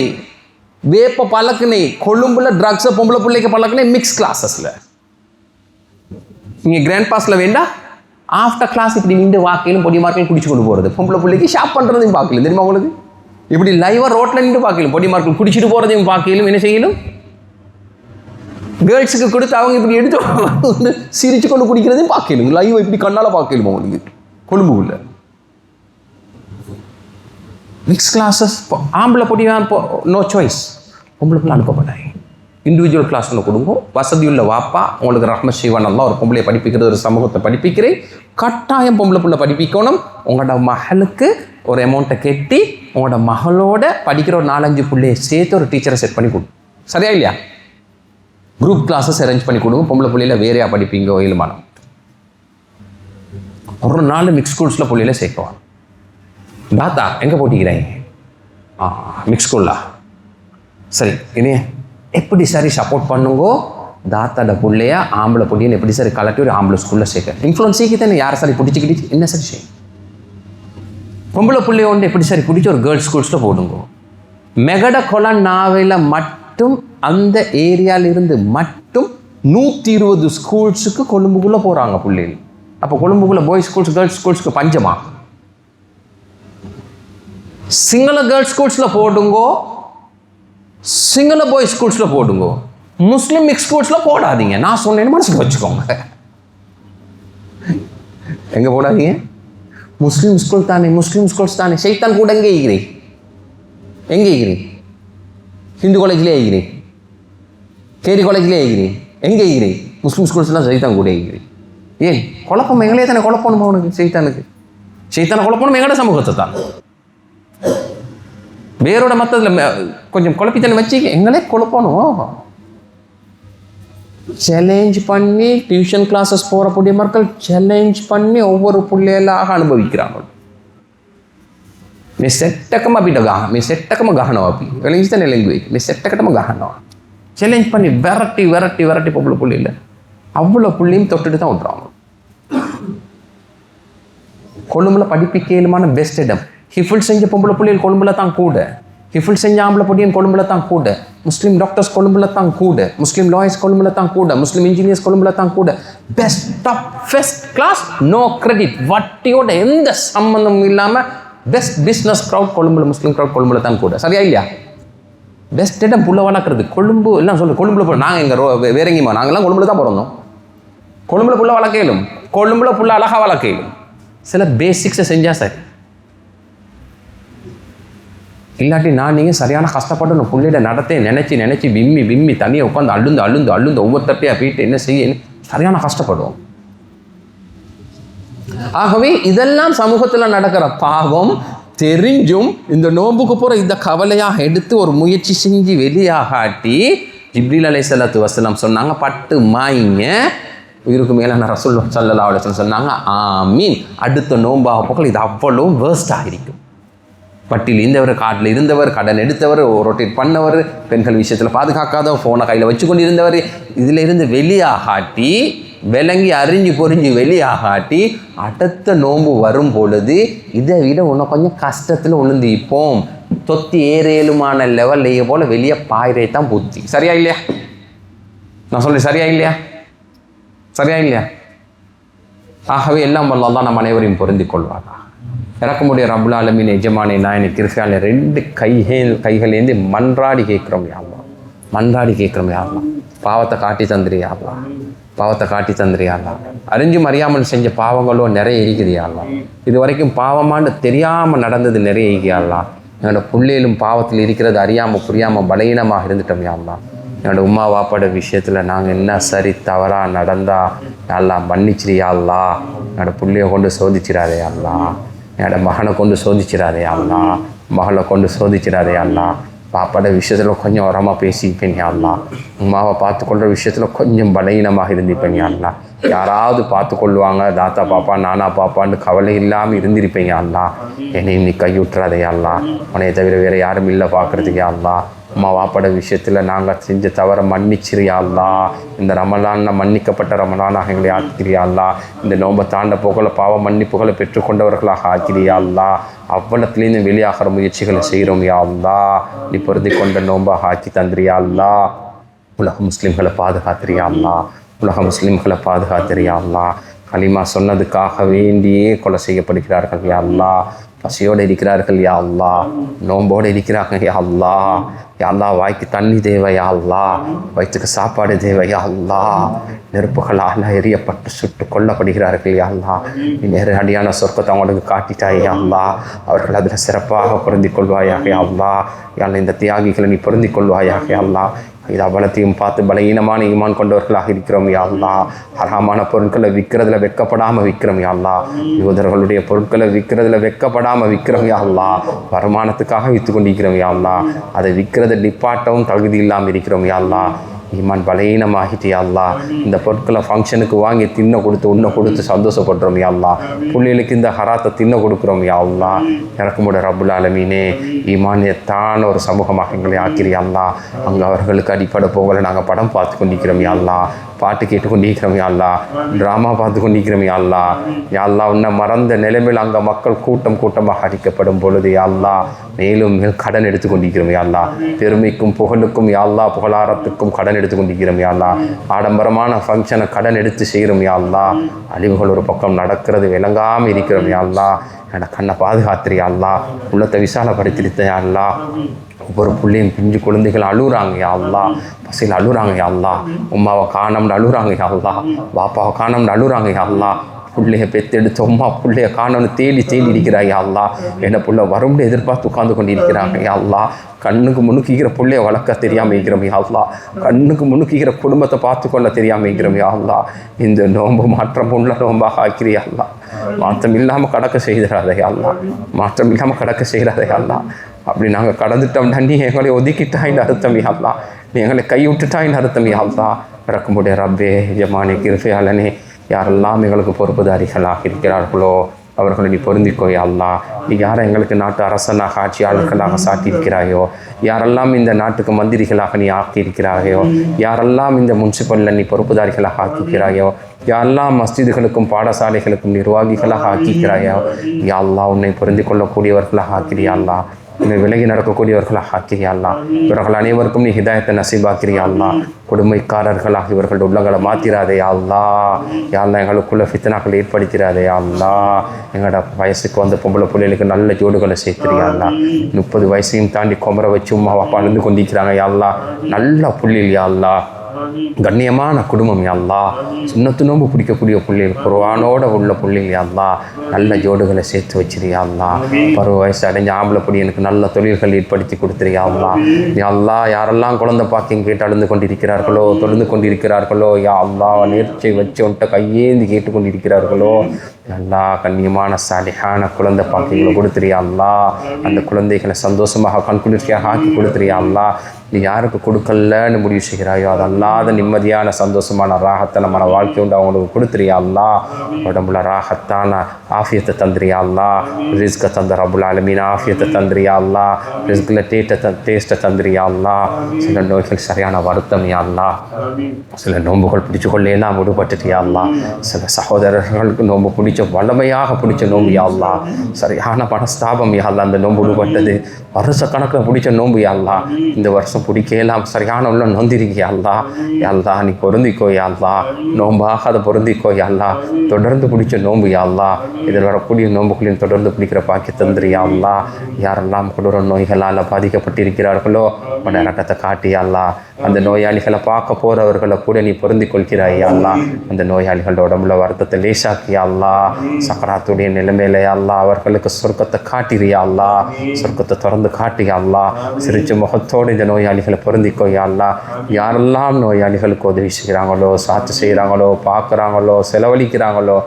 வேப்ப பழக்குனே, கொழும்புல ட்ரக்ஸை பொம்பளை பிள்ளைக்கு பழக்குனே மிக்ஸ் கிளாஸஸில். நீங்கள் கிராண்ட் பாஸில் வேண்டா ஆஃப்டர் கிளாஸ் இப்படி நின்று வாக்கையிலும் பொடி மார்க்கையும் குடிச்சு கொண்டு போகிறது, பொம்பளை பிள்ளைக்கு ஷாப் பண்ணுறதையும் பார்க்கல தெரியுமா உங்களுக்கு? இப்படி லைவாக ரோட்டில் நின்று பார்க்கலும், பொடி மார்க்கில் குடிச்சிட்டு போகிறதையும் பார்க்கலும், என்ன செய்யலும்? கேர்ள்ஸுக்கு கொடுத்து அவங்க இப்படி எடுத்து சிரிச்சு கொண்டு குடிக்கிறதையும் பார்க்கலும், லைவ் இப்படி கண்ணால் பார்க்கலும் அவங்களுக்கு கொழும்புக்குள்ள. மிக்ஸ் கிளாஸஸ் ஆம்பளை பொடி நோ சாய்ஸ், பொம்பளை பிள்ளை அனுப்பப்பட்டாங்க. இண்டிவிஜுவல் கிளாஸ் ஒன்று கொடுங்க. வசதியுள்ள வாப்பா உங்களுக்கு ரஹ்மத் செய்வான், நல்லா ஒரு பொம்பளை படிப்பிக்கிறது, ஒரு சமூகத்தை படிப்பிக்கிறேன், கட்டாயம் பொம்பளை பிள்ளை படிப்பிக்கணும். உங்களோட மகளுக்கு ஒரு அமௌண்ட்டை கட்டி உங்களோட மகளோட படிக்கிற ஒரு 4-5 பிள்ளையை சேர்த்து ஒரு டீச்சரை செட் பண்ணி கொடுங்க. சரியா இல்லையா? குரூப் கிளாஸஸ் அரேஞ்ச் பண்ணி கொடுங்க. பொம்பளை பிள்ளையில வேறையா படிப்பீங்க இயலுமானம். ஒரு நாள் மிக்ஸ் ஸ்கூல்ஸில் பிள்ளையில சேர்க்குவாங்க. தாத்தா எங்கே போட்டிக்கிறேன்? மிக்ஸ் ஸ்கூல்லா? சரி, இனி எப்படி சரி சப்போர்ட் பண்ணுங்கோ தாத்தாட பிள்ளையா ஆம்பளை பொடியன்னு எப்படி சரி கலட்டி ஒரு ஆம்பளை ஸ்கூலில் சேர்க்க இன்ஃப்ளூன்ஸ் சீக்கித்தானே யாரை சரி பிடிச்சிக்கிட்டு என்ன சரி செய்யும்? பொம்பளை பிள்ளைய ஒன்று எப்படி சரி பிடிச்சி ஒரு கேர்ள்ஸ் ஸ்கூல்ஸில் போடுங்க. மெகட கொலன் நாவையில் மட்டும் அந்த ஏரியாவிலிருந்து மட்டும் 120 ஸ்கூல்ஸுக்கு கொழும்புக்குள்ளே போகிறாங்க பிள்ளைகள். அப்போ கொழும்புக்குள்ளே பாய்ஸ் ஸ்கூல்ஸ் கேர்ள்ஸ் ஸ்கூல்ஸுக்கு பஞ்சமா? சிங்கள கேர்ள்ஸ் ஸ்கூல்ஸில் போடுங்கோ, சிங்கள பாய்ஸ் ஸ்கூல்ஸில் போடுங்கோ, முஸ்லீம் மிக்ஸ் ஸ்கூல்ஸில் போடாதீங்க. நான் சொன்னேன்னு மனசுக்கு வச்சுக்கோங்க. எங்கே போடாதீங்க? முஸ்லீம் ஸ்கூல் தானே, முஸ்லீம் ஸ்கூல்ஸ் தானே. சைத்தான் கூட எங்கே இருக்கிறேன்? எங்கே இருக்கிறேன்? ஹிந்து காலேஜ்லேயே இருக்கிறேன், கேரி காலேஜ்லேயே இருக்கிறேன், எங்கே இருக்கிறேன்? முஸ்லீம் ஸ்கூல்ஸ்லாம் சைத்தான் கூட இருக்கிறேன். ஏன் குழப்பம்? எங்களே தானே குழப்பணுமா உனக்கு? சைத்தானுக்கு சைத்தானை குழப்பணும் எங்கட சமூகத்தை தான். வேரோட மற்றதில் கொஞ்சம் குழப்பித்தனை வச்சு எங்களே குழப்பணும். சேலஞ்ச் பண்ணி டியூஷன் கிளாஸஸ் போகக்கூடிய மக்கள் சேலஞ்ச் பண்ணி ஒவ்வொரு பிள்ளைகளாக அனுபவிக்கிறாங்க. මේ සෙට් එකම අපිට ගන්න. මේ සෙට් එකම ගහනවා අපි. වෙලින්ස්ද නෙලෙන්ගුවේ. මේ සෙට් එකටම ගහනවා. சேலஞ்ச் பண்ணி விரட்டி பொம்பளை புள்ளியில் அவ்வளோ புள்ளியும் தொட்டுட்டு தான் விட்றாங்க. கொழும்புல படிப்பிக்கலுமான பெஸ்ட் இடம். ஹிஃபுல் செஞ்ச பொம்பளை புள்ளிகள் கொழும்புல தான் கூட. ஹிஃபுல் செஞ்ச ஆம்பளை பொடியன் கொழும்புல தான் கூட. முஸ்லீம் டாக்டர்ஸ் கொழும்புல தான் கூட. முஸ்லீம் லாயர்ஸ் கொழும்புல தான் கூட. முஸ்லீம் இன்ஜினியர்ஸ் கொழும்புல தான் கூட. Best top first class no credit. வட்டியோட எந்த சம்பந்தமும் இல்லாமல் பெஸ்ட் பிஸ்னஸ் க்ரௌட் கொழும்புல, முஸ்லீம் க்ரௌட் கொழும்புல தான் கூட. சரியா இல்லையா? பெஸ்ட் இடம் புள்ள வளர்க்குறது கொழும்பு எல்லாம் சொல்லு. கொழும்புல போய் நாங்கள் எங்கள் வேற எங்கேயுமா நாங்கள்லாம் கொழும்புல தான் பிறந்தோம். கொழும்புல புள்ள வளர்க்கலும், கொழும்புல புள்ள அழகாக வளர்க்கலும். சில பேசிக்ஸை செஞ்சால் சார், இல்லாட்டி நான் நீங்கள் சரியான கஷ்டப்பட்டு புள்ளையிட நடத்தை நினச்சி விம்மி தனியாக உட்காந்து அழுந்து ஒவ்வொருத்தட்டையாக போயிட்டு என்ன செய்ய சரியான கஷ்டப்படுவோம். ஆகவே இதெல்லாம் சமூகத்தில் நடக்கிற பாவம் தெரிஞ்சும் இந்த நோம்புக்கு போகிற இந்த கவலையாக எடுத்து ஒரு முயற்சி செஞ்சு வெளியாகாட்டி ஜிப்ரீல் அலைஹிஸ்ஸலாத்து வஸலாம் சொன்னாங்க, பட்டு மாய்ங்க உயிருக்கு மேலான ரசூல் ஸல்லல்லாஹு அலைஹி வஸல்லம் சொன்னாங்க, ஆமீன். அடுத்த நோம்பாக போக்கள் இது அவ்வளோ வேர்ஸ்டாக இருக்கும். பட்டியில் இருந்தவர், காட்டில் இருந்தவர், கடன் எடுத்தவர், ரொட்டேட் பண்ணவர், பெண்கள் விஷயத்தில் பாதுகாக்காதவர், ஃபோனை கையில் வச்சு கொண்டு இருந்தவர், இதில் இருந்து வெளியாகாட்டி விளங்கி அறிஞ்சு பொறிஞ்சு வெளியாகாட்டி அடுத்த நோன்பு வரும் பொழுது இதை விட இன்னும் கொஞ்சம் கஷ்டத்தில் உளுந்திப்போம். தொத்தி ஏறேலுமான லெவல்லையே போல் வெளியே பாயிரே தான் புத்தி. சரியா இல்லையா? நான் சொல்றேன் சரியா இல்லையா? ஆகவே எல்லாம் வல்லல்லாஹ் நம் அனைவரையும் பொருந்தி கொள்வாரா. இறக்கமுடைய ரப்புல் ஆலமீன் எஜமானே நாயனே கிருஷ்ணாலே ரெண்டு கைகளேந்து மன்றாடி கேட்குறோம் யா அல்லாஹ். பாவத்தை காட்டி தந்திரியா அல்லாஹ். அறிஞ்சும் அறியாமல் செஞ்ச பாவங்களோ நிறைய இருக்கிறியா அல்லாஹ். இது வரைக்கும் பாவமானு தெரியாமல் நடந்தது நிறைய இருக்கிறியா அல்லாஹ். என்னோட பிள்ளைகளும் பாவத்தில் இருக்கிறது அறியாமல் புரியாமல் பலகீனமாக இருந்துட்டோம் யா அல்லாஹ். என்னோட உம்மா வாப்பாட விஷயத்தில் நாங்கள் என்ன சரி தவறாக நடந்தா எல்லாம் மன்னிச்சிரியா அல்லாஹ். என்னோட பிள்ளைய கொண்டு சோதிச்சிடாதே அல்லாஹ். என்னோட மகனை கொண்டு சோதிச்சிடாதே அல்லாஹ். மகளை கொண்டு சோதிச்சிடாதே அல்லாஹ். பாப்பாட விஷயத்தில் கொஞ்சம் உரமாக பேசிப்பேன் யா அல்லாஹ். உமாவை பார்த்துக்கொள்கிற விஷயத்தில் கொஞ்சம் பலகீனமாக இருந்திருப்பேன் யா அல்லாஹ். யாராவது பார்த்து கொள்வாங்க தாத்தா பாப்பா நானா பாப்பான்னு கவலை இல்லாமல் இருந்திருப்பேன் யா அல்லாஹ். என்னையும் நீ கைவிட்டுறாதே யா அல்லாஹ். உன்னைய தவிர வேறு யாரும் இல்லை பார்க்குறதுக்கு யா அல்லாஹ். அம்மா வாப்பாட விஷயத்தில் நாங்கள் செஞ்ச தவற மன்னிச்சிரியா அல்லாஹ். இந்த ரமலானில் மன்னிக்கப்பட்ட ரமலானாக எங்களை ஆக்கிறியா அல்லாஹ். இந்த நோம்பை தாண்ட போகல பாவ மன்னிப்புகளை பெற்றுக்கொண்டவர்களாக ஆக்கிறியா அல்லாஹ். அவ்வளத்துலேருந்து வெளியாகிற முயற்சிகளை செய்கிறோம் யா அல்லாஹ். நீ பொருந்தி கொண்ட நோம்பாக ஆக்கி தந்திரியா அல்லாஹ். உலக முஸ்லீம்களை பாதுகாத்திரியா அல்லாஹ். கலிமா சொன்னதுக்காக வேண்டியே கொலை செய்யப்படுகிறார்கள் யா அல்லாஹ். பசியோடு இருக்கிறார்கள் யா அல்லாஹ். நோம்போடு இருக்கிறாங்க யா அல்லாஹ். யா அல்லாஹ் வாய்க்கு தண்ணி தேவை யா அல்லாஹ். வயிற்றுக்கு சாப்பாடு தேவை யா அல்லாஹ். நெருப்புகளால் எரியப்பட்டு சுட்டு கொல்லப்படுகிறார்கள் யா அல்லாஹ். நீ நேரடியான சொர்க்கத்தை அவங்களுக்கு காட்டிட்டாய் யா அல்லாஹ். அவர்கள் அதில் சிறப்பாக பொருந்திக் கொள்வாயாக யா அல்லாஹ். யா அல்லாஹ் இந்த தியாகிகளை நீ பொருந்திக் கொள்வாயாக யா அல்லாஹ். இது அவ்வளத்தையும் பார்த்து பலகீனமான ஈமான் கொண்டவர்களாக இருக்கிறோம் யா அல்லாஹ். ஹராமான பொருட்களை விற்கிறதுல வெட்கப்படாமல் விற்கிறோம் யா அல்லாஹ். யூதர்களுடைய பொருட்களை விற்கிறதுல வெட்கப்படாமல் விற்கிறோம் யா அல்லாஹ். வருமானத்துக்காக விற்று கொண்டிருக்கிறோம் யா அல்லாஹ். அதை விற்கிறத நிப்பாட்டவும் தகுதி இல்லாமல் இருக்கிறோம் யா அல்லாஹ். ஈமான் பலகீனமாகிட்டு யா அல்லாஹ். இந்த பொருட்களை ஃபங்க்ஷனுக்கு வாங்கி தின்ன கொடுத்து உன்னை கொடுத்து சந்தோஷப்படுறோம் யா அல்லாஹ். பிள்ளைகளுக்கு இந்த ஹராத்தை தின்ன கொடுக்குறோம் யா அல்லாஹ். இறக்குமுடைய ரப்புல் ஆலமீனே ஈமானியத்தான ஒரு சமூகமாக எங்களை ஆக்கிறியா அல்லாஹ். அங்கே அவர்களுக்கு அடிப்படை போகலை நாங்கள் படம் பார்த்து கொண்டிருக்கிறோம் யா அல்லாஹ். பாட்டு கேட்டுக்கொண்டிருக்கிறோம் யா அல்லாஹ். ட்ராமா பார்த்து கொண்டிருக்கிறோம் யா அல்லாஹ். யா அல்லாஹ் உன்னை மறந்த நிலைமையில் அங்கே மக்கள் கூட்டமாக அடிக்கப்படும் பொழுது யா அல்லாஹ் மேலும் கடன் எடுத்துக்கொண்டிருக்கிறோம் யா அல்லாஹ். பெருமைக்கும் புகழுக்கும் யா அல்லாஹ் புகழாரத்துக்கும் கடன் எடுத்துக்கொண்டிருக்கிறோம் யா அல்லாஹ். ஆடம்பரமான ஃபங்க்ஷனை கடன் எடுத்து செய்கிறோம் யா அல்லாஹ். அழிவுகள் ஒரு பக்கம் நடக்கிறது விளங்காமல் இருக்கிறோம் யா அல்லாஹ். எனக்கு கண்ணை பாதுகாத்திரியா அல்லாஹ். உள்ளத்தை விசாலப்படுத்திருத்த யா அல்லாஹ். ஒவ்வொரு பிள்ளையும் பிஞ்சு குழந்தைகள் அழுகுறாங்க யா அல்லாஹ். பசியில் அழுகுறாங்க யா அல்லாஹ். உம்மாவை காணோம்னு அழுகுறாங்க யா அல்லாஹ். பாப்பாவை காணோம்னு அழுகுறாங்க யா அல்லாஹ். பிள்ளைய பெற்றெடுத்த உம்மா பிள்ளைய காணோன்னு தேடி இருக்கிறா யா அல்லாஹ். என்ன பிள்ளை வரும்னு எதிர்பார்த்து உட்காந்து கொண்டு இருக்கிறாங்க யா அல்லாஹ். கண்ணுக்கு முன்னுக்கிற பிள்ளைய வளர்க்க தெரியாமல் இருக்கிறோம் யா அல்லாஹ். கண்ணுக்கு முன்னுக்கிற குடும்பத்தை பார்த்து கொள்ள தெரியாமல் இருக்கிறோம் யா அல்லாஹ். இந்த நோன்பு மாற்றம் உள்ள நோம்பாக ஆக்கிறியா அல்லாஹ். மாற்றம் இல்லாமல் கடக்க செய்கிறாதே அல்லாஹ். அப்படி நாங்கள் கடந்துட்டோம்னா நீ எங்களை ஒதுக்கிட்டாயின்னு அர்த்தம் யா அல்லாஹ். நீ எங்களை கைவிட்டுட்டாயின்னு அர்த்தம் யா அல்லாஹ். இறக்கமுடைய ரப்பே எஜமானி கிருபையாளனே, யாரெல்லாம் எங்களுக்கு பொறுப்புதாரிகளாக இருக்கிறார்களோ அவர்களை நீ பொருந்திக்கோ யா அல்லாஹ். நீ யாரை எங்களுக்கு நாட்டு அரசனாக ஆட்சியாளர்களாக சாட்டியிருக்கிறாயோ, யாரெல்லாம் இந்த நாட்டுக்கு மந்திரிகளாக நீ ஆக்கியிருக்கிறாயோ, யாரெல்லாம் இந்த முன்சிபலில் நீ பொறுப்புதாரிகளாக ஆக்கியிருக்கிறாயோ, யாரெல்லாம் மஸ்ஜிதுகளுக்கும் பாடசாலைகளுக்கும் நிர்வாகிகளாக ஆக்கியிருக்கிறாயோ, யா அல்லாஹ் உன்னை பொருந்தி கொள்ளக்கூடியவர்களாக ஆக்கிறியா அல்லாஹ். உன்னை விலகி நடக்கக்கூடியவர்களாக ஆக்கிறியா அல்லாஹ். இவர்கள் அனைவருக்கும் நீ ஹிதாயத்தை நசீபாக்கிறியா அல்லாஹ். கொடுமைக்காரர்களாக இவர்கள் உள்ளங்களை மாற்றிடாதே யா அல்லாஹ். யா அல்லாஹ் எங்களுக்குள்ள ஃபித்னாக்கள் ஏற்படுத்திடாதே யா அல்லாஹ். எங்களோட வயசுக்கு வந்த பொம்பளை பிள்ளைகளுக்கு நல்ல ஜோடுகளை சேர்த்துறியா அல்லாஹ். 30 வயசையும் தாண்டி குமர வச்சு உமா அப்பா அழுந்து கொண்டிருக்கிறாங்க யா அல்லாஹ். நல்ல புள்ளில் யா அல்லாஹ், கண்ணியமான குடும்பம் யா அல்லாஹ். சுன்னத்து நோம்பு பிடிக்கக்கூடிய புள்ளிகள், குர்ஆனோட உள்ள புள்ளிகள் யா அல்லாஹ். நல்ல ஜோடுகளை சேர்த்து வச்சிருயா அல்லாஹ். பருவ வயசு அடைஞ்ச ஆம்பளை பொடி எனக்கு நல்ல தொழில்கள் ஏற்படுத்தி கொடுத்துருயா அல்லாஹ். யா அல்லாஹ் யாரெல்லாம் குழந்தை பாக்கியம் கேட்டு அழுந்து கொண்டிருக்கிறார்களோ, தொழுந்து கொண்டிருக்கிறார்களோ யா அல்லாஹ், நேர்ச்சை வச்சு உன்ட்ட கையேந்தி கேட்டு கொண்டிருக்கிறார்களோ நல்லா கண்ணியமான சாலிஹான குழந்தை பாக்கியங்களை கொடுத்துறியா அல்லாஹ். அந்த குழந்தைகளை சந்தோஷமாக கண்குளிர்ச்சியாக ஆக்கி கொடுத்துறியா அல்லாஹ். நீ யாருக்கு கொடுக்கலன்னு முடிவு செய்கிறாயோ அது அல்லாத நிம்மதியான சந்தோஷமான ராகத்தை நம்ம வாழ்க்கை உண்டு அவங்களுக்கு கொடுத்துறியா அல்லாஹ். உடம்புல ராகத்தான ஆஃபியத்தை தந்துறியா அல்லாஹ். ரிஸ்கை தந்த ரப்புல் ஆலமீன் ஆஃபியத்தை தந்துறியா அல்லாஹ். ரிஸ்கில் டேஸ்ட்டை தந்துறியா அல்லாஹ். சில நோய்கள் சரியான வருத்தம் யா அல்லாஹ். சில நோன்புகள் பிடிச்சு கொள்ளையெல்லாம் விடுபட்டுட்டியா அல்லாஹ். சில சகோதரர்களுக்கு நோன்பு பிடிச்ச வல்லமையாக பிடிச்ச நோம்பு யா அல்லாஹ். சரியான மனஸ்தாபம் யா அல்லாஹ். அந்த நோன்பு விடுபட்டது வருஷ கணக்கில் பிடிச்ச நோம்பு யா அல்லாஹ். இந்த வருஷம் பிடிக்கலாம் சரியான உள்ள நொந்திருக்கியா அல்லாஹ். யா அல்லாஹ் நீ பொருந்திக்கோ யா அல்லாஹ். நோம்பாக அதை பொருந்திக்கோ யா அல்லாஹ். தொடர்ந்து பிடிச்ச நோம்பு யா அல்லாஹ். இதில் வரக்கூடிய நோம்புகளையும் தொடர்ந்து பிடிக்கிற பாக்கி தந்திரியா அல்லாஹ். யாரெல்லாம் கொடூர நோய்களால் பாதிக்கப்பட்டிருக்கிறார்களோ உன் இறக்கத்தை காட்டியா அல்லாஹ். அந்த நோயாளிகளை பார்க்க போகிறவர்களை கூட நீ பொருந்தி கொள்கிறாயா அல்லாஹ். அந்த நோயாளிகளோட உடம்புல வருத்தத்தை லேசாக்கியா அல்லாஹ். சக்கராத்துடைய நிலைமையில அல்லாஹ் அவர்களுக்கு சொர்க்கத்தை காட்டிறியா அல்லாஹ். சொர்க்கத்தை திறந்து காட்டியா அல்லாஹ். சிரிச்ச முகத்தோடு இந்த நோயாளிகளை பொருந்திக்கோ யா அல்லாஹ். யாரெல்லாம் நோயாளிகளுக்கு உதவி செய்கிறாங்களோ, சாட்சி செய்கிறாங்களோ, பார்க்குறாங்களோ, செலவழிக்கிறாங்களோ,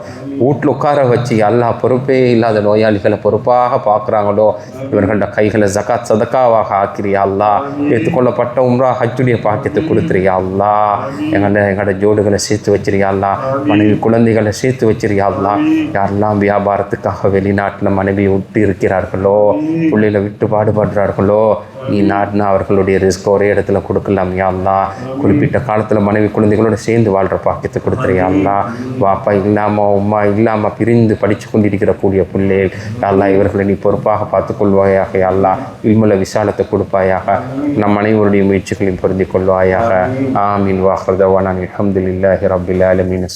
வீட்டில் உட்கார வச்சு அல்லாஹ் பொறுப்பே இல்லாத நோயாளிகளை பொறுப்பாக பார்க்குறாங்களோ இவர்களோட கைகளை ஜகாத் சதக்காவாக ஆக்கிறியா அல்லாஹ். ஏற்றுக்கொள்ளப்பட்ட உம்ரா ஹஜ்ஜுடைய பாக்கியத்தை கொடுத்துறியா அல்லாஹ். எங்களோட ஜோடுகளை சேர்த்து வச்சிருயா அல்லாஹ். மனைவி குழந்தைகளை சேர்த்து வச்சிருயா அல்லாஹ். யாரெல்லாம் வியாபாரத்துக்காக வெளிநாட்டில் மனைவி விட்டு இருக்கிறார்களோ, பிள்ளைகளை விட்டு பாடுபடுறார்களோ நீ நாட்டினா அவர்களுடைய ரிஸ்க் ஒரே இடத்துல கொடுக்கலாம் யா அல்லாஹ். குறிப்பிட்ட காலத்தில் மனைவி குழந்தைகளோடு சேர்ந்து வாழ்கிற பாக்கியத்தை கொடுத்துறியா அல்லாஹ். வாப்பா இல்லாமல் உம்மா இல்லாமல் பிரிந்து படித்து கொண்டிருக்கிற கூடிய பிள்ளைகள் யா அல்லாஹ் இவர்களை நீ பொறுப்பாக பார்த்துக்கொள்வாயாக யா அல்லாஹ். இல்முல விசாலத்தை கொடுப்பாயாக. நம் அனைவருடைய முயற்சிகளையும் பொருந்திக் கொள்வாயாக. ஆமீன். வாஹிர் தஅவானா அல்ஹம்துலில்லாஹி ரப்பில் ஆலமீன்.